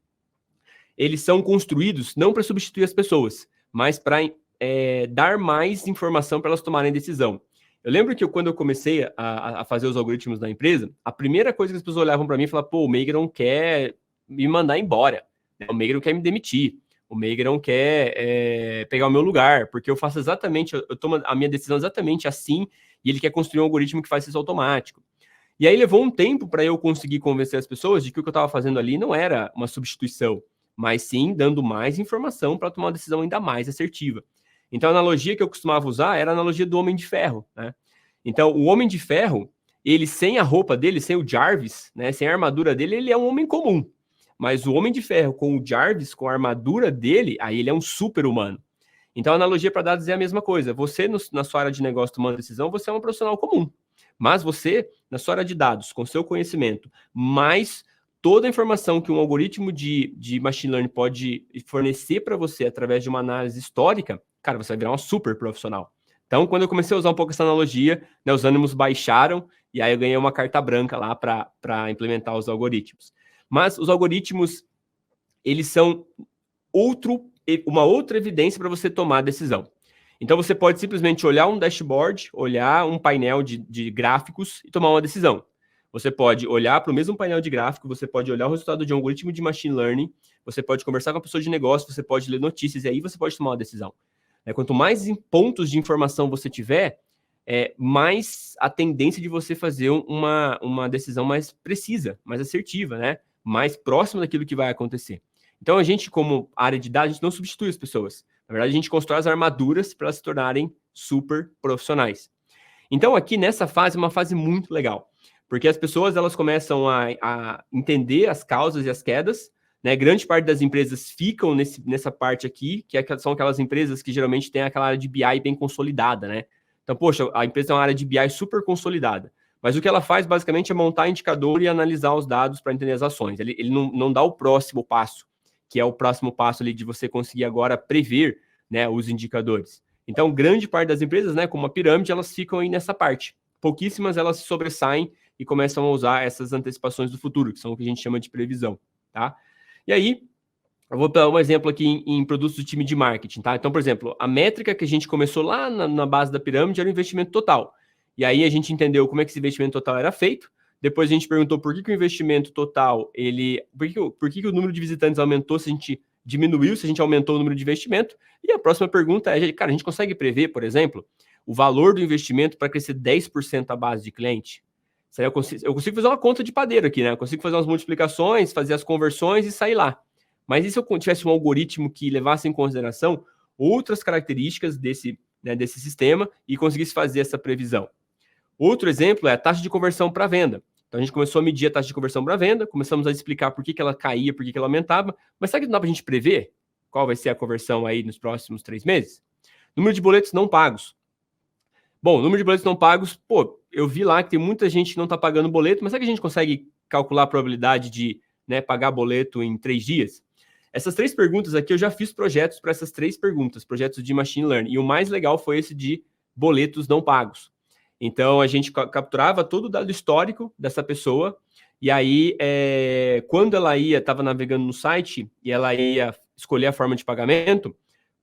Speaker 2: eles são construídos não para substituir as pessoas, mas para dar mais informação para elas tomarem decisão. Eu lembro que quando eu comecei a fazer os algoritmos da empresa, a primeira coisa que as pessoas olhavam para mim e falavam, pô, o Meigron quer me mandar embora, o Meigron quer me demitir, o Meigron quer pegar o meu lugar, porque eu faço exatamente, eu tomo a minha decisão exatamente assim, e ele quer construir um algoritmo que faz isso automático. E aí levou um tempo para eu conseguir convencer as pessoas de que o que eu estava fazendo ali não era uma substituição, mas sim dando mais informação para tomar uma decisão ainda mais assertiva. Então a analogia que eu costumava usar era a analogia do Homem de Ferro, né? Então o Homem de Ferro, ele sem a roupa dele, sem o Jarvis, né, sem a armadura dele, ele é um homem comum. Mas o Homem de Ferro com o Jarvis, com a armadura dele, aí ele é um super-humano. Então a analogia para dados é a mesma coisa. Você, na sua área de negócio tomando decisão, você é um profissional comum. Mas você, na sua área de dados, com seu conhecimento, mais toda a informação que um algoritmo de machine learning pode fornecer para você através de uma análise histórica, cara, você vai virar um super profissional. Então, quando eu comecei a usar um pouco essa analogia, né, os ânimos baixaram e aí eu ganhei uma carta branca lá para implementar os algoritmos. Mas os algoritmos, eles são uma outra evidência para você tomar a decisão. Então, você pode simplesmente olhar um dashboard, olhar um painel de gráficos e tomar uma decisão. Você pode olhar para o mesmo painel de gráfico, você pode olhar o resultado de um algoritmo de machine learning, você pode conversar com a pessoa de negócio, você pode ler notícias e aí você pode tomar uma decisão. Quanto mais pontos de informação você tiver, mais a tendência de você fazer uma decisão mais precisa, mais assertiva, né? Mais próxima daquilo que vai acontecer. Então, a gente, como área de dados, a gente não substitui as pessoas. Na verdade, a gente constrói as armaduras para elas se tornarem super profissionais. Então, aqui nessa fase, é uma fase muito legal, porque as pessoas elas começam a entender as causas e as quedas, né? Grande parte das empresas ficam nessa parte aqui, são aquelas empresas que geralmente têm aquela área de BI bem consolidada, né? Então, poxa, a empresa é uma área de BI super consolidada, mas o que ela faz basicamente é montar indicador e analisar os dados para entender as ações. Ele não dá o próximo passo, que é o próximo passo ali de você conseguir agora prever, né, os indicadores. Então, grande parte das empresas, né, como a pirâmide, elas ficam aí nessa parte. Pouquíssimas elas se sobressaem e começam a usar essas antecipações do futuro, que são o que a gente chama de previsão, tá? E aí, eu vou dar um exemplo aqui em produtos do time de marketing, tá? Então, por exemplo, a métrica que a gente começou lá na base da pirâmide era o investimento total. E aí a gente entendeu como é que esse investimento total era feito. Depois a gente perguntou por que o investimento total, por que o número de visitantes aumentou se a gente diminuiu, se a gente aumentou o número de investimento. E a próxima pergunta é, cara, a gente consegue prever, por exemplo, o valor do investimento para crescer 10% a base de cliente? Eu consigo fazer uma conta de padeiro aqui, né? Eu consigo fazer umas multiplicações, fazer as conversões e sair lá. Mas e se eu tivesse um algoritmo que levasse em consideração outras características desse sistema e conseguisse fazer essa previsão? Outro exemplo é a taxa de conversão para venda. Então, a gente começou a medir a taxa de conversão para venda, começamos a explicar por que ela caía, por que ela aumentava, mas sabe que não dá para a gente prever qual vai ser a conversão aí nos próximos 3 meses? Número de boletos não pagos. Bom, número de boletos não pagos, pô, eu vi lá que tem muita gente que não está pagando boleto, mas sabe que a gente consegue calcular a probabilidade de, né, pagar boleto em 3 dias? Essas 3 perguntas aqui, eu já fiz projetos para essas 3 perguntas, projetos de machine learning, e o mais legal foi esse de boletos não pagos. Então, a gente capturava todo o dado histórico dessa pessoa, e aí, quando ela estava navegando no site, e ela ia escolher a forma de pagamento,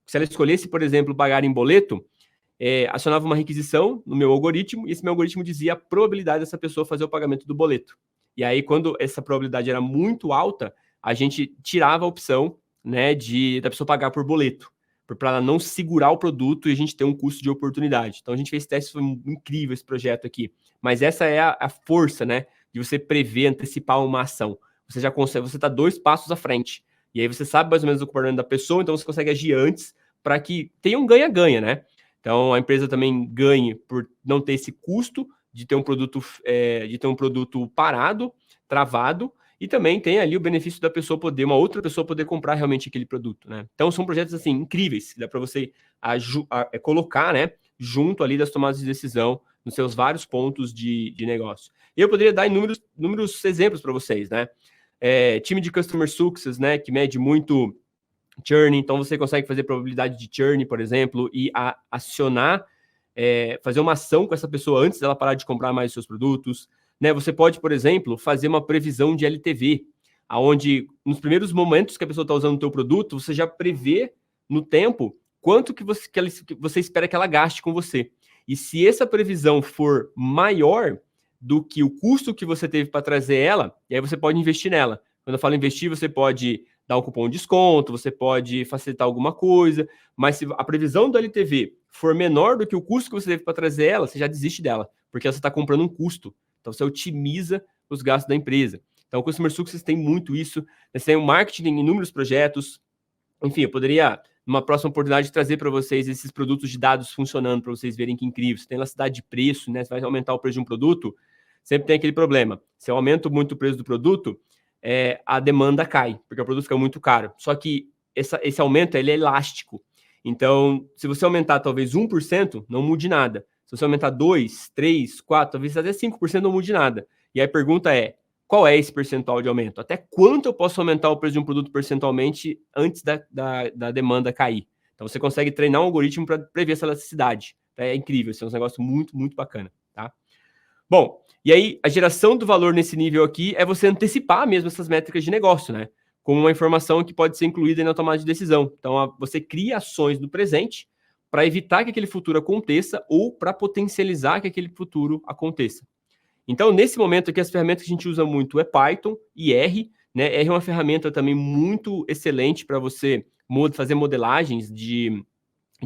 Speaker 2: se ela escolhesse, por exemplo, pagar em boleto, acionava uma requisição no meu algoritmo, e esse meu algoritmo dizia a probabilidade dessa pessoa fazer o pagamento do boleto. E aí, quando essa probabilidade era muito alta, a gente tirava a opção, né, da pessoa pagar por boleto, para ela não segurar o produto e a gente ter um custo de oportunidade. Então, a gente fez testes, foi incrível esse projeto aqui. Mas essa é a força, né, de você prever, antecipar uma ação. Você já consegue, você está 2 passos à frente. E aí você sabe mais ou menos o comportamento da pessoa, então você consegue agir antes para que tenha um ganha-ganha, né? Então, a empresa também ganhe por não ter esse custo de ter um produto parado, travado, e também tem ali o benefício da pessoa uma outra pessoa poder comprar realmente aquele produto, né? Então, são projetos, assim, incríveis, que dá para você colocar, né, junto ali das tomadas de decisão, nos seus vários pontos de negócio. E eu poderia dar inúmeros exemplos para vocês, né? Time de Customer Success, né, que mede muito churn, então você consegue fazer probabilidade de churn, por exemplo, e acionar, fazer uma ação com essa pessoa antes dela parar de comprar mais os seus produtos, né? Você pode, por exemplo, fazer uma previsão de LTV, aonde nos primeiros momentos que a pessoa está usando o teu produto, você já prevê no tempo quanto que você espera que ela gaste com você. E se essa previsão for maior do que o custo que você teve para trazer ela, e aí você pode investir nela. Quando eu falo investir, você pode dar um cupom de desconto, você pode facilitar alguma coisa, mas se a previsão do LTV for menor do que o custo que você teve para trazer ela, você já desiste dela, porque você está comprando um custo. Então, você otimiza os gastos da empresa. Então, o Customer Success tem muito isso. Você tem o marketing em inúmeros projetos. Enfim, eu poderia, numa próxima oportunidade, trazer para vocês esses produtos de dados funcionando, para vocês verem que incrível. Você tem elasticidade de preço, né? Você vai aumentar o preço de um produto, sempre tem aquele problema. Se eu aumento muito o preço do produto, a demanda cai, porque o produto fica muito caro. Só que esse aumento ele é elástico. Então, se você aumentar talvez 1%, não mude nada. Se você aumentar 2, 3, 4, talvez até 5% não mude nada. E aí a pergunta é, qual é esse percentual de aumento? Até quanto eu posso aumentar o preço de um produto percentualmente antes da demanda cair? Então, você consegue treinar um algoritmo para prever essa elasticidade. É incrível, isso é um negócio muito, muito bacana, tá? Bom, e aí a geração do valor nesse nível aqui é você antecipar mesmo essas métricas de negócio, né? Com uma informação que pode ser incluída na tomada de decisão. Então, você cria ações no presente para evitar que aquele futuro aconteça ou para potencializar que aquele futuro aconteça. Então, nesse momento aqui, as ferramentas que a gente usa muito é Python e R, né? R é uma ferramenta também muito excelente para você fazer modelagens de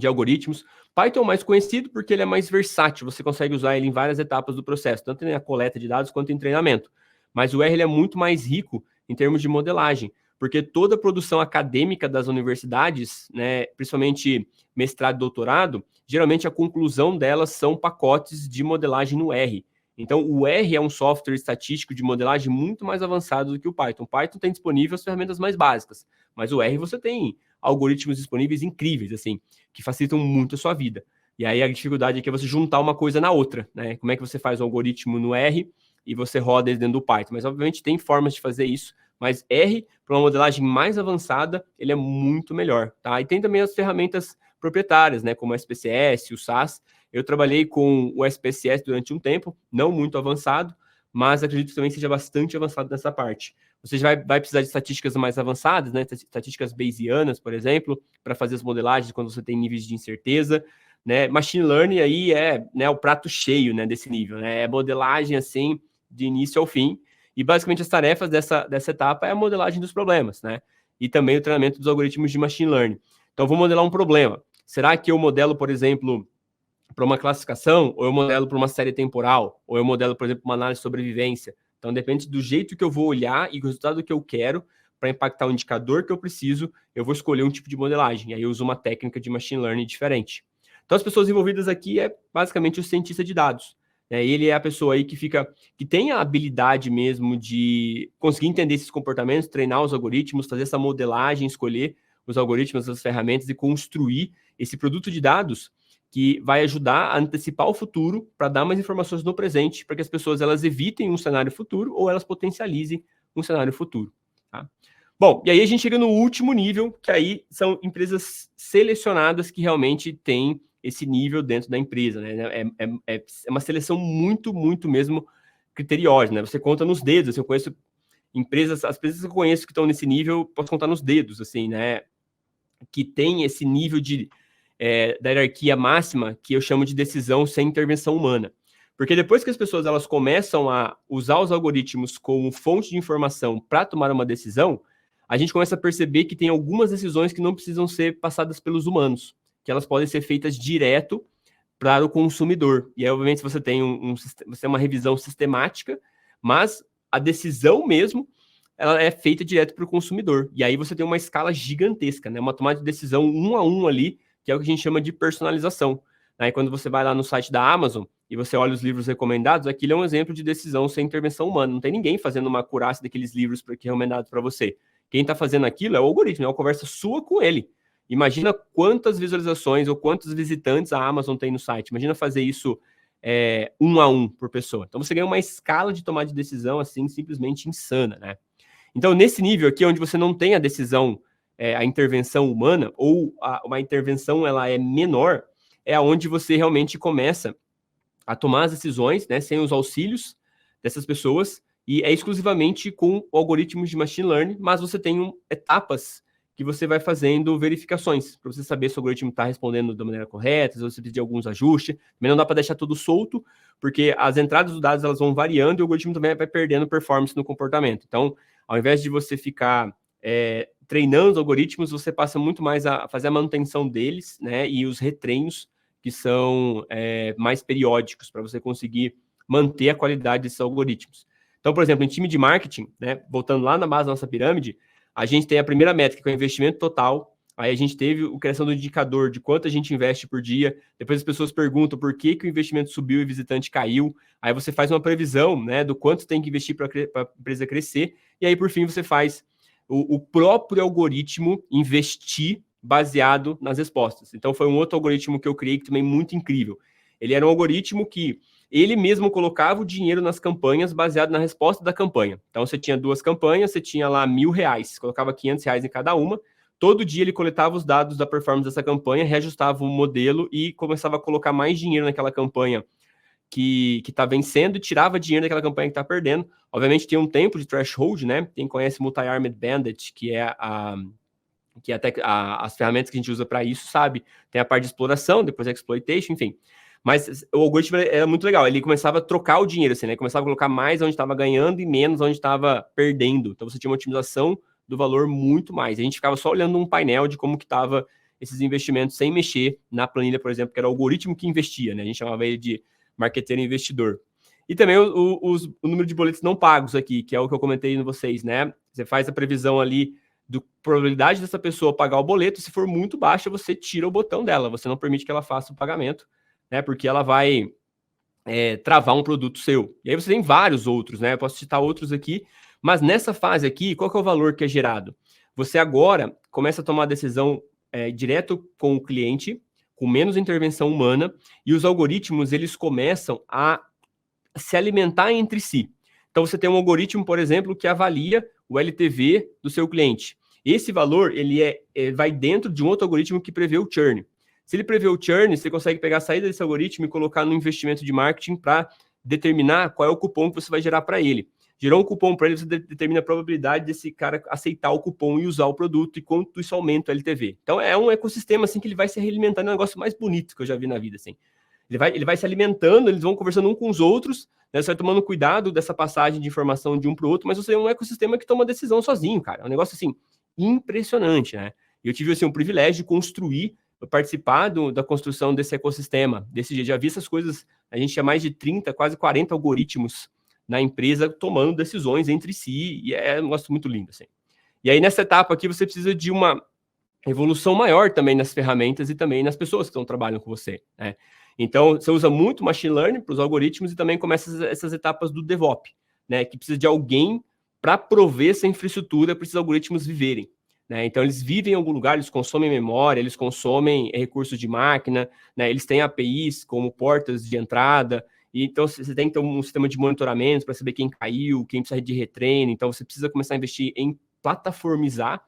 Speaker 2: algoritmos. Python é o mais conhecido porque ele é mais versátil, você consegue usar ele em várias etapas do processo, tanto na coleta de dados quanto em treinamento. Mas o R ele é muito mais rico em termos de modelagem, porque toda a produção acadêmica das universidades, né, principalmente mestrado e doutorado, geralmente a conclusão delas são pacotes de modelagem no R. Então, o R é um software estatístico de modelagem muito mais avançado do que o Python. O Python tem disponível as ferramentas mais básicas, mas o R você tem algoritmos disponíveis incríveis, assim, que facilitam muito a sua vida. E aí a dificuldade é você juntar uma coisa na outra, né? Como é que você faz o algoritmo no R e você roda ele dentro do Python? Mas, obviamente, tem formas de fazer isso, mas R, para uma modelagem mais avançada, ele é muito melhor, tá? E tem também as ferramentas proprietárias, né? Como o SPSS, o SAS. Eu trabalhei com o SPSS durante um tempo, não muito avançado, mas acredito que também seja bastante avançado nessa parte. Você já vai precisar de estatísticas mais avançadas, né? Estatísticas bayesianas, por exemplo, para fazer as modelagens quando você tem níveis de incerteza, né? Machine Learning aí é, né, o prato cheio, né, desse nível, né? É modelagem assim de início ao fim. E basicamente as tarefas dessa etapa é a modelagem dos problemas, né? E também o treinamento dos algoritmos de machine learning. Então, eu vou modelar um problema. Será que eu modelo, por exemplo, para uma classificação, ou eu modelo para uma série temporal, ou eu modelo, por exemplo, uma análise de sobrevivência? Então, depende do jeito que eu vou olhar e do resultado que eu quero para impactar o indicador que eu preciso, eu vou escolher um tipo de modelagem. E aí eu uso uma técnica de machine learning diferente. Então, as pessoas envolvidas aqui é basicamente o cientista de dados. Ele é a pessoa aí que tem a habilidade mesmo de conseguir entender esses comportamentos, treinar os algoritmos, fazer essa modelagem, escolher os algoritmos, as ferramentas e construir esse produto de dados que vai ajudar a antecipar o futuro para dar mais informações no presente, para que as pessoas elas evitem um cenário futuro ou elas potencializem um cenário futuro. Tá? Bom, e aí a gente chega no último nível, que aí são empresas selecionadas que realmente têm esse nível dentro da empresa, né? É uma seleção muito, muito mesmo criteriosa, né? Você conta nos dedos, assim, eu conheço empresas, as empresas que eu conheço que estão nesse nível, posso contar nos dedos, assim, né? Que tem esse nível da hierarquia máxima, que eu chamo de decisão sem intervenção humana. Porque depois que as pessoas elas começam a usar os algoritmos como fonte de informação para tomar uma decisão, a gente começa a perceber que tem algumas decisões que não precisam ser passadas pelos humanos, que elas podem ser feitas direto para o consumidor. E aí, obviamente, você tem você tem uma revisão sistemática, mas a decisão mesmo ela é feita direto para o consumidor. E aí você tem uma escala gigantesca, né? Uma tomada de decisão um a um ali, que é o que a gente chama de personalização. Aí quando você vai lá no site da Amazon e você olha os livros recomendados, aquilo é um exemplo de decisão sem intervenção humana. Não tem ninguém fazendo uma acurácia daqueles livros recomendados para você. Quem está fazendo aquilo é o algoritmo, é uma conversa sua com ele. Imagina quantas visualizações ou quantos visitantes a Amazon tem no site. Imagina fazer isso um a um por pessoa. Então você ganha uma escala de tomada de decisão assim simplesmente insana, né? Então nesse nível aqui, onde você não tem a decisão, a intervenção humana, ou uma intervenção ela é menor, é onde você realmente começa a tomar as decisões, né, sem os auxílios dessas pessoas, e é exclusivamente com algoritmos de machine learning, mas você tem etapas que você vai fazendo verificações, para você saber se o algoritmo está respondendo da maneira correta, se você pedir alguns ajustes. Também não dá para deixar tudo solto, porque as entradas dos dados elas vão variando e o algoritmo também vai perdendo performance no comportamento. Então, ao invés de você ficar treinando os algoritmos, você passa muito mais a fazer a manutenção deles, né, e os retreinos, que são mais periódicos, para você conseguir manter a qualidade desses algoritmos. Então, por exemplo, em time de marketing, né, voltando lá na base da nossa pirâmide, a gente tem a primeira métrica, que é o investimento total. Aí a gente teve a criação do indicador de quanto a gente investe por dia. Depois as pessoas perguntam por que o investimento subiu e o visitante caiu. Aí você faz uma previsão, né, do quanto tem que investir para a empresa crescer. E aí, por fim, você faz o próprio algoritmo investir baseado nas respostas. Então, foi um outro algoritmo que eu criei que também é muito incrível. Ele era um algoritmo que ele mesmo colocava o dinheiro nas campanhas baseado na resposta da campanha. Então, você tinha 2 campanhas, você tinha lá R$1.000, colocava R$500 em cada uma. Todo dia ele coletava os dados da performance dessa campanha, reajustava o modelo e começava a colocar mais dinheiro naquela campanha que está vencendo e tirava dinheiro daquela campanha que está perdendo. Obviamente tem um tempo de threshold, né? Quem conhece Multi-Armed Bandit, que é até as ferramentas que a gente usa para isso, sabe? Tem a parte de exploração, depois a exploitation, enfim. Mas o algoritmo era muito legal. Ele começava a trocar o dinheiro, assim, né? Começava a colocar mais onde estava ganhando e menos onde estava perdendo. Então você tinha uma otimização do valor muito mais. A gente ficava só olhando um painel de como que estava esses investimentos sem mexer na planilha, por exemplo, que era o algoritmo que investia, né? A gente chamava ele de marqueteiro investidor. E também o número de boletos não pagos aqui, que é o que eu comentei com vocês, né? Você faz a previsão ali da probabilidade dessa pessoa pagar o boleto, se for muito baixa, você tira o botão dela, você não permite que ela faça o pagamento, né? Porque ela vai travar um produto seu. E aí você tem vários outros, né? Eu posso citar outros aqui, mas nessa fase aqui, qual que é o valor que é gerado? Você agora começa a tomar a decisão direto com o cliente, com menos intervenção humana, e os algoritmos, eles começam a se alimentar entre si. Então, você tem um algoritmo, por exemplo, que avalia o LTV do seu cliente. Esse valor, ele vai dentro de um outro algoritmo que prevê o churn. Se ele prevê o churn, você consegue pegar a saída desse algoritmo e colocar no investimento de marketing para determinar qual é o cupom que você vai gerar para ele. Gerou um cupom para ele, você determina a probabilidade desse cara aceitar o cupom e usar o produto e quanto isso aumenta o LTV. Então, é um ecossistema assim que ele vai se realimentando, é um negócio mais bonito que eu já vi na vida, assim. Ele vai se alimentando, eles vão conversando um com os outros, né? Você vai tomando cuidado dessa passagem de informação de um para o outro, mas você é um ecossistema que toma decisão sozinho, cara. É um negócio, assim, impressionante, né? E eu tive, assim, o privilégio de construir, participar da construção desse ecossistema, desse jeito. Já vi essas coisas, a gente tinha mais de 30, quase 40 algoritmos na empresa tomando decisões entre si, e é um negócio muito lindo, assim. E aí, nessa etapa aqui, você precisa de uma evolução maior também nas ferramentas e também nas pessoas que trabalham com você, né? Então, você usa muito machine learning para os algoritmos e também começa essas etapas do DevOps, né? Que precisa de alguém para prover essa infraestrutura para esses algoritmos viverem, né? Então, eles vivem em algum lugar, eles consomem memória, eles consomem recursos de máquina, né? Eles têm APIs como portas de entrada, e então você tem que ter um sistema de monitoramento para saber quem caiu, quem precisa de retreino. Então, você precisa começar a investir em plataformizar,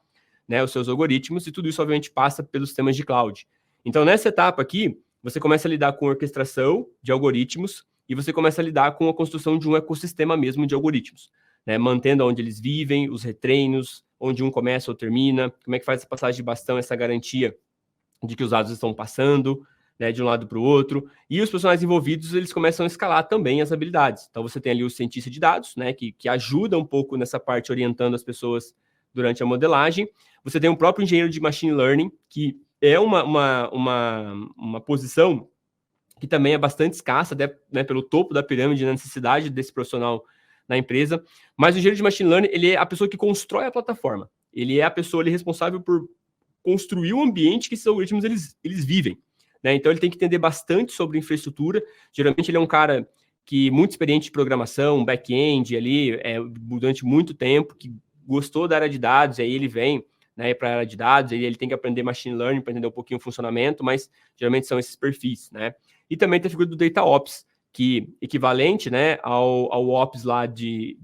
Speaker 2: né, os seus algoritmos, e tudo isso, obviamente, passa pelos sistemas de cloud. Então, nessa etapa aqui, você começa a lidar com orquestração de algoritmos e você começa a lidar com a construção de um ecossistema mesmo de algoritmos, né, mantendo onde eles vivem, os retreinos, onde um começa ou termina, como é que faz essa passagem de bastão, essa garantia de que os dados estão passando, né, de um lado para o outro, e os profissionais envolvidos, eles começam a escalar também as habilidades. Então, você tem ali o cientista de dados, né, que ajuda um pouco nessa parte, orientando as pessoas durante a modelagem. Você tem o próprio engenheiro de machine learning, que é uma posição que também é bastante escassa, né, pelo topo da pirâmide, na necessidade desse profissional na empresa. Mas o engenheiro de machine learning, ele é a pessoa que constrói a plataforma. Ele é a pessoa responsável por construir o ambiente que esses algoritmos eles vivem, né? Então, ele tem que entender bastante sobre infraestrutura. Geralmente, ele é um cara que muito experiente em programação, back-end ali, durante muito tempo, que gostou da área de dados, aí ele vem, né, para a área de dados, ele tem que aprender machine learning para entender um pouquinho o funcionamento, mas geralmente são esses perfis, né? E também tem a figura do Data Ops, que equivalente, né, ao Ops lá de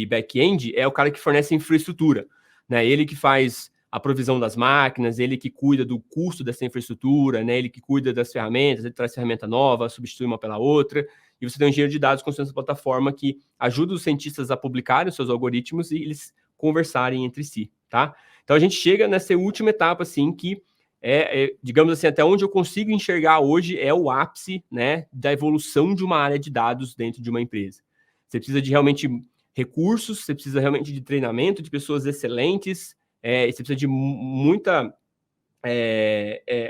Speaker 2: back-end, é o cara que fornece infraestrutura, né? Ele que faz a provisão das máquinas, ele que cuida do custo dessa infraestrutura, né? Ele que cuida das ferramentas, ele traz ferramenta nova, substitui uma pela outra, e você tem um engenheiro de dados construindo essa plataforma que ajuda os cientistas a publicarem os seus algoritmos e eles conversarem entre si, tá? Então, a gente chega nessa última etapa, assim, que digamos assim, até onde eu consigo enxergar hoje é o ápice, né, da evolução de uma área de dados dentro de uma empresa. Você precisa de realmente recursos, você precisa realmente de treinamento, de pessoas excelentes, você precisa de muita...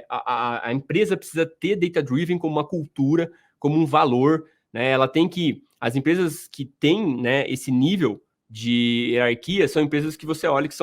Speaker 2: a empresa precisa ter data-driven como uma cultura, como um valor, né? Ela tem que... As empresas que têm, né, esse nível de hierarquia são empresas que você olha que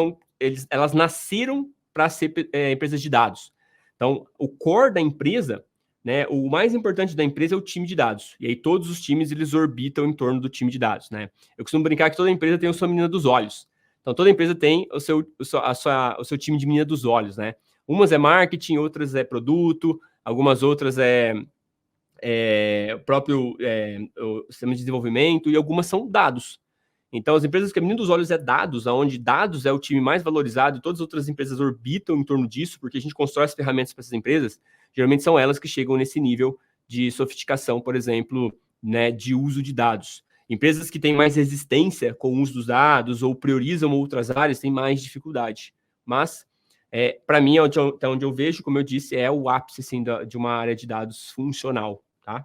Speaker 2: elas nasceram para ser empresas de dados. Então, o core da empresa, né, o mais importante da empresa é o time de dados. E aí todos os times, eles orbitam em torno do time de dados, né? Eu costumo brincar que toda empresa tem a sua menina dos olhos. Então, toda empresa tem o seu time de menina dos olhos, né? Umas é marketing, outras é produto, algumas outras próprio o sistema de desenvolvimento, e algumas são dados. Então, as empresas que a menina dos olhos é dados, onde dados é o time mais valorizado e todas as outras empresas orbitam em torno disso, porque a gente constrói as ferramentas para essas empresas, geralmente são elas que chegam nesse nível de sofisticação, por exemplo, né, de uso de dados. Empresas que têm mais resistência com o uso dos dados ou priorizam outras áreas têm mais dificuldade. Mas, para mim, até onde eu vejo, como eu disse, é o ápice assim, de uma área de dados funcional, tá?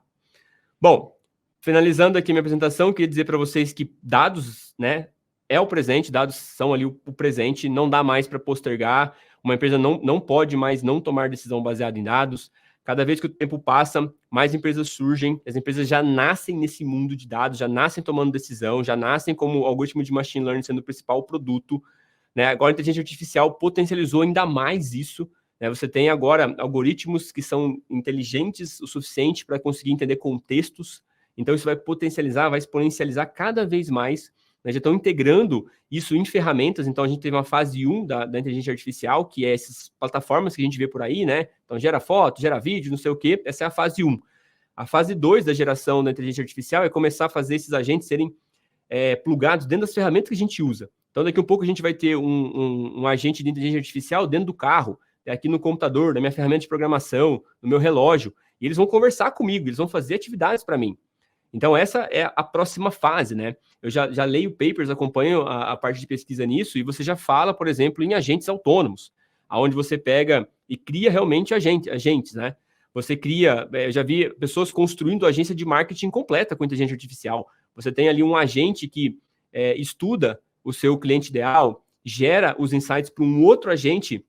Speaker 2: Bom, finalizando aqui minha apresentação, queria dizer para vocês que dados, né, é o presente, dados são ali o presente, não dá mais para postergar. Uma empresa não pode mais não tomar decisão baseada em dados. Cada vez que o tempo passa, mais empresas surgem, as empresas já nascem nesse mundo de dados, já nascem tomando decisão, já nascem como algoritmo de machine learning sendo o principal produto, né? Agora a inteligência artificial potencializou ainda mais isso, né? Você tem agora algoritmos que são inteligentes o suficiente para conseguir entender contextos, então isso vai potencializar, vai exponencializar cada vez mais, né? Já estão integrando isso em ferramentas, então a gente teve uma fase 1 da inteligência artificial, que é essas plataformas que a gente vê por aí, né? Então gera foto, gera vídeo, não sei o quê, essa é a fase 1. A fase 2 da geração da inteligência artificial é começar a fazer esses agentes serem plugados dentro das ferramentas que a gente usa. Então daqui a um pouco a gente vai ter um agente de inteligência artificial dentro do carro, aqui no computador, na minha ferramenta de programação, no meu relógio, e eles vão conversar comigo, eles vão fazer atividades para mim. Então, essa é a próxima fase, né? Eu já leio papers, acompanho a parte de pesquisa nisso, e você já fala, por exemplo, em agentes autônomos, onde você pega e cria realmente agentes, né? Você cria, eu já vi pessoas construindo agência de marketing completa com inteligência artificial. Você tem ali um agente que estuda o seu cliente ideal, gera os insights para um outro agente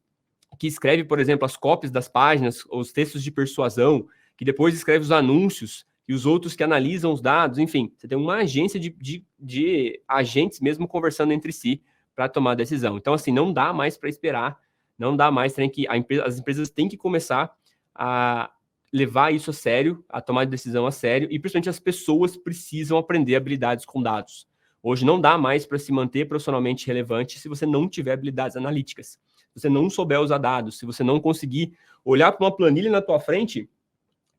Speaker 2: que escreve, por exemplo, as copies das páginas, os textos de persuasão, que depois escreve os anúncios, e os outros que analisam os dados, enfim, você tem uma agência de agentes mesmo conversando entre si para tomar decisão. Então, assim, não dá mais para esperar, não dá mais, as empresas têm que começar a levar isso a sério, a tomar decisão a sério, e principalmente as pessoas precisam aprender habilidades com dados. Hoje não dá mais para se manter profissionalmente relevante se você não tiver habilidades analíticas. Se você não souber usar dados, se você não conseguir olhar para uma planilha na tua frente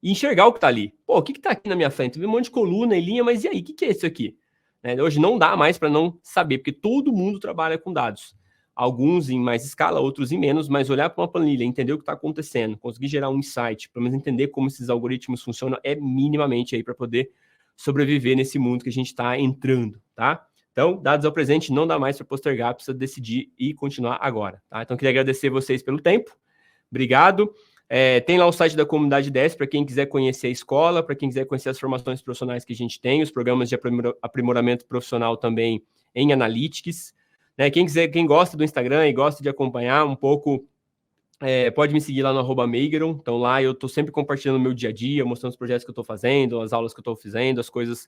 Speaker 2: e enxergar o que está ali. Pô, o que está aqui na minha frente? Tem um monte de coluna e linha, mas e aí? O que é isso aqui? Né? Hoje não dá mais para não saber, porque todo mundo trabalha com dados. Alguns em mais escala, outros em menos, mas olhar para uma planilha, entender o que está acontecendo, conseguir gerar um insight, pelo menos entender como esses algoritmos funcionam, é minimamente aí para poder sobreviver nesse mundo que a gente está entrando, tá? Então, dados ao presente, não dá mais para postergar, precisa decidir e continuar agora, tá? Então, queria agradecer vocês pelo tempo. Obrigado. Tem lá o site da Comunidade DS para quem quiser conhecer a escola, para quem quiser conhecer as formações profissionais que a gente tem, os programas de aprimoramento profissional também em Analytics. Né? Quem gosta do Instagram e gosta de acompanhar um pouco, pode me seguir lá no @Meigeron. Então lá eu estou sempre compartilhando o meu dia a dia, mostrando os projetos que eu estou fazendo, as aulas que eu estou fazendo, as coisas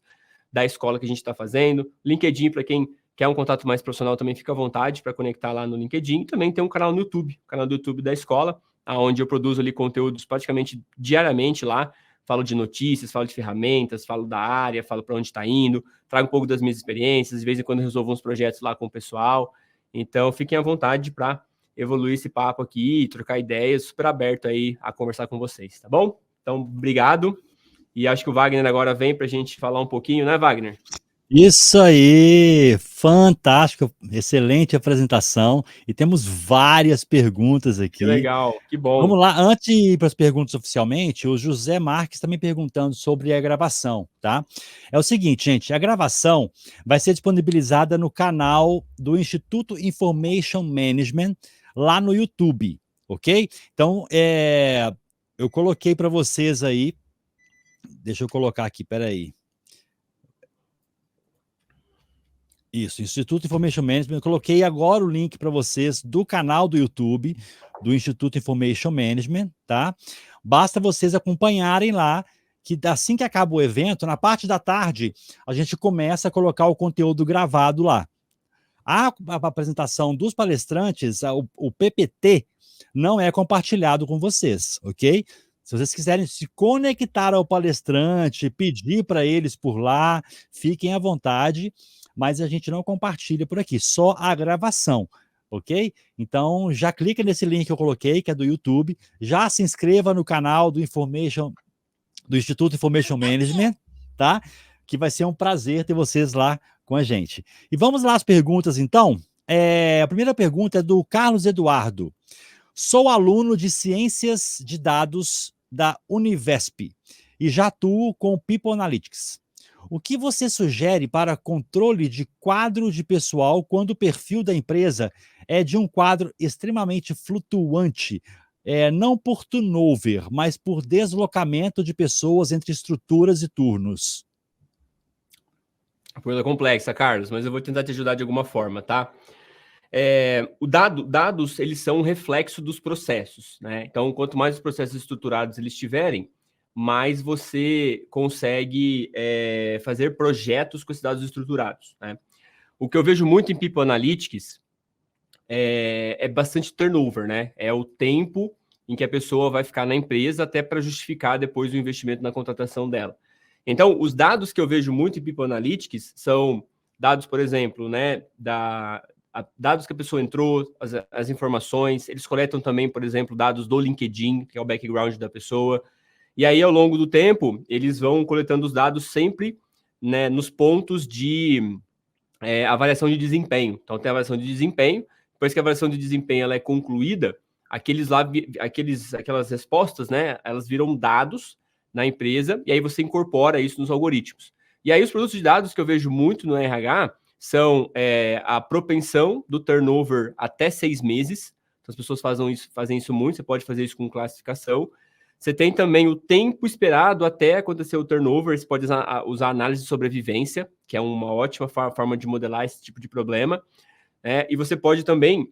Speaker 2: da escola que a gente está fazendo. LinkedIn, para quem quer um contato mais profissional, também fica à vontade para conectar lá no LinkedIn. E também tem um canal no YouTube, o canal do YouTube da escola, onde eu produzo ali conteúdos praticamente diariamente lá, falo de notícias, falo de ferramentas, falo da área, falo para onde está indo, trago um pouco das minhas experiências, de vez em quando resolvo uns projetos lá com o pessoal. Então, fiquem à vontade para evoluir esse papo aqui, trocar ideias, super aberto aí a conversar com vocês, tá bom? Então, obrigado. E acho que o Wagner agora vem para a gente falar um pouquinho, né, Wagner?
Speaker 1: Isso aí, fantástico, excelente apresentação, e temos várias perguntas aqui.
Speaker 2: Que legal, que bom.
Speaker 1: Vamos lá, antes de ir para as perguntas oficialmente, o José Marques está me perguntando sobre a gravação, tá? É o seguinte, gente, a gravação vai ser disponibilizada no canal do Instituto Information Management, lá no YouTube, ok? Então, eu coloquei para vocês aí, deixa eu colocar aqui, peraí. Isso, Instituto Information Management. Eu coloquei agora o link para vocês do canal do YouTube do Instituto Information Management, tá? Basta vocês acompanharem lá, que assim que acaba o evento, na parte da tarde, a gente começa a colocar o conteúdo gravado lá. A apresentação dos palestrantes, o PPT, não é compartilhado com vocês, ok? Se vocês quiserem se conectar ao palestrante, pedir para eles por lá, fiquem à vontade, mas a gente não compartilha por aqui, só a gravação, ok? Então, já clica nesse link que eu coloquei, que é do YouTube, já se inscreva no canal do Instituto Information Management, tá? Que vai ser um prazer ter vocês lá com a gente. E vamos lá às perguntas, então. A primeira pergunta é do Carlos Eduardo. Sou aluno de Ciências de Dados da Univesp e já atuo com People Analytics. O que você sugere para controle de quadro de pessoal quando o perfil da empresa é de um quadro extremamente flutuante, não por turnover, mas por deslocamento de pessoas entre estruturas e turnos?
Speaker 2: Coisa complexa, Carlos, mas eu vou tentar te ajudar de alguma forma, tá? Dados, eles são um reflexo dos processos, né? Então, quanto mais os processos estruturados eles tiverem, mais você consegue fazer projetos com esses dados estruturados, né? O que eu vejo muito em People Analytics é bastante turnover, né? É o tempo em que a pessoa vai ficar na empresa até para justificar depois o investimento na contratação dela. Então, os dados que eu vejo muito em People Analytics são dados, por exemplo, né, dados que a pessoa entrou, as informações, eles coletam também, por exemplo, dados do LinkedIn, que é o background da pessoa, e aí, ao longo do tempo, eles vão coletando os dados sempre, né, nos pontos de avaliação de desempenho. Então, tem a avaliação de desempenho, depois que a avaliação de desempenho ela é concluída, aquelas respostas, né, elas viram dados na empresa, e aí você incorpora isso nos algoritmos. E aí, os produtos de dados que eu vejo muito no RH são a propensão do turnover até 6 meses. Então, as pessoas fazem isso muito, você pode fazer isso com classificação. Você tem também o tempo esperado até acontecer o turnover, você pode usar análise de sobrevivência, que é uma ótima forma de modelar esse tipo de problema. E você pode também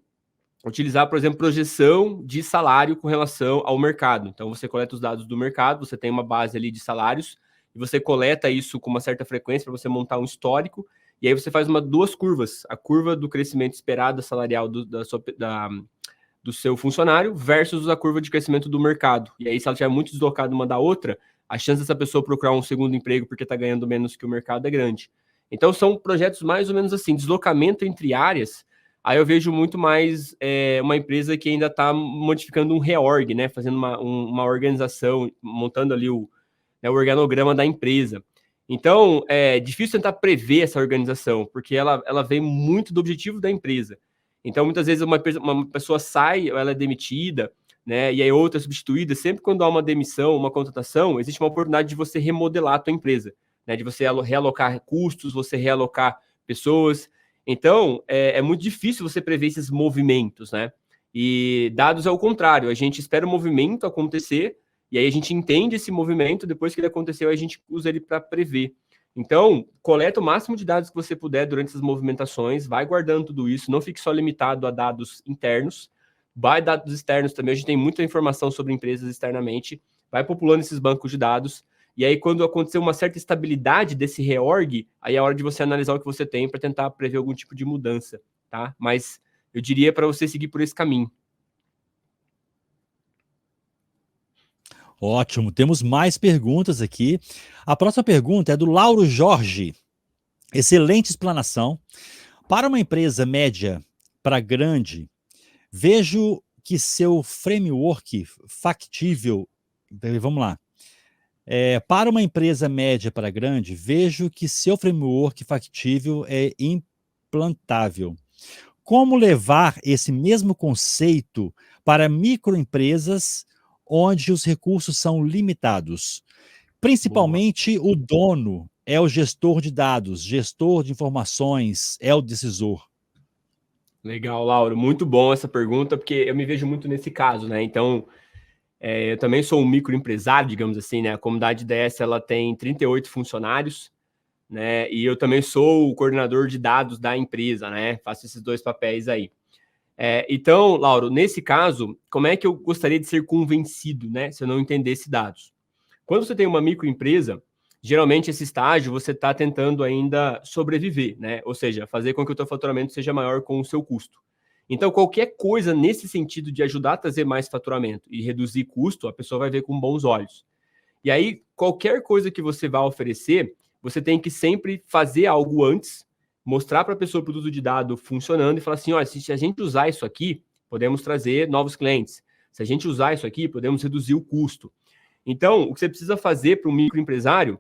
Speaker 2: utilizar, por exemplo, projeção de salário com relação ao mercado. Então, você coleta os dados do mercado, você tem uma base ali de salários, e você coleta isso com uma certa frequência para você montar um histórico, e aí você faz duas curvas, a curva do crescimento esperado salarial do seu funcionário versus a curva de crescimento do mercado. E aí, se ela estiver muito deslocada uma da outra, a chance dessa pessoa procurar um segundo emprego porque está ganhando menos que o mercado é grande. Então, são projetos mais ou menos assim, deslocamento entre áreas. Aí eu vejo muito mais uma empresa que ainda está modificando um reorg, né? Fazendo uma organização, montando ali o organograma da empresa. Então, é difícil tentar prever essa organização, porque ela vem muito do objetivo da empresa. Então, muitas vezes uma pessoa sai, ou ela é demitida, né? E aí outra é substituída. Sempre quando há uma demissão, uma contratação, existe uma oportunidade de você remodelar a tua empresa, né? De você realocar custos, você realocar pessoas. Então, é muito difícil você prever esses movimentos, né? E dados é o contrário, a gente espera o movimento acontecer, e aí a gente entende esse movimento, depois que ele aconteceu, a gente usa ele para prever. Então, coleta o máximo de dados que você puder durante essas movimentações, vai guardando tudo isso, não fique só limitado a dados internos, vai dados externos também, a gente tem muita informação sobre empresas externamente, vai populando esses bancos de dados, e aí quando acontecer uma certa estabilidade desse reorg, aí é hora de você analisar o que você tem para tentar prever algum tipo de mudança, tá? Mas eu diria para você seguir por esse caminho.
Speaker 1: Ótimo, temos mais perguntas aqui. A próxima pergunta é do Lauro Jorge. Excelente explanação. Para uma empresa média para grande, vejo que seu framework factível. Vamos lá. Para uma empresa média para grande, vejo que seu framework factível é implantável. Como levar esse mesmo conceito para microempresas onde os recursos são limitados? Principalmente o dono é o gestor de dados, gestor de informações, é o decisor.
Speaker 2: Legal, Lauro. Muito bom essa pergunta, porque eu me vejo muito nesse caso, né? Então, eu também sou um microempresário, digamos assim, né? A comunidade DS, ela tem 38 funcionários, né? E eu também sou o coordenador de dados da empresa, né? Faço esses dois papéis aí. Então, Lauro, nesse caso, como é que eu gostaria de ser convencido, né? Se eu não entendesse dados. Quando você tem uma microempresa, geralmente esse estágio você está tentando ainda sobreviver, né? Ou seja, fazer com que o teu faturamento seja maior com o seu custo. Então, qualquer coisa nesse sentido de ajudar a trazer mais faturamento e reduzir custo, a pessoa vai ver com bons olhos. E aí, qualquer coisa que você vai oferecer, você tem que sempre fazer algo antes, mostrar para a pessoa o produto de dado funcionando e falar assim, olha, se a gente usar isso aqui, podemos trazer novos clientes. Se a gente usar isso aqui, podemos reduzir o custo. Então, o que você precisa fazer para um microempresário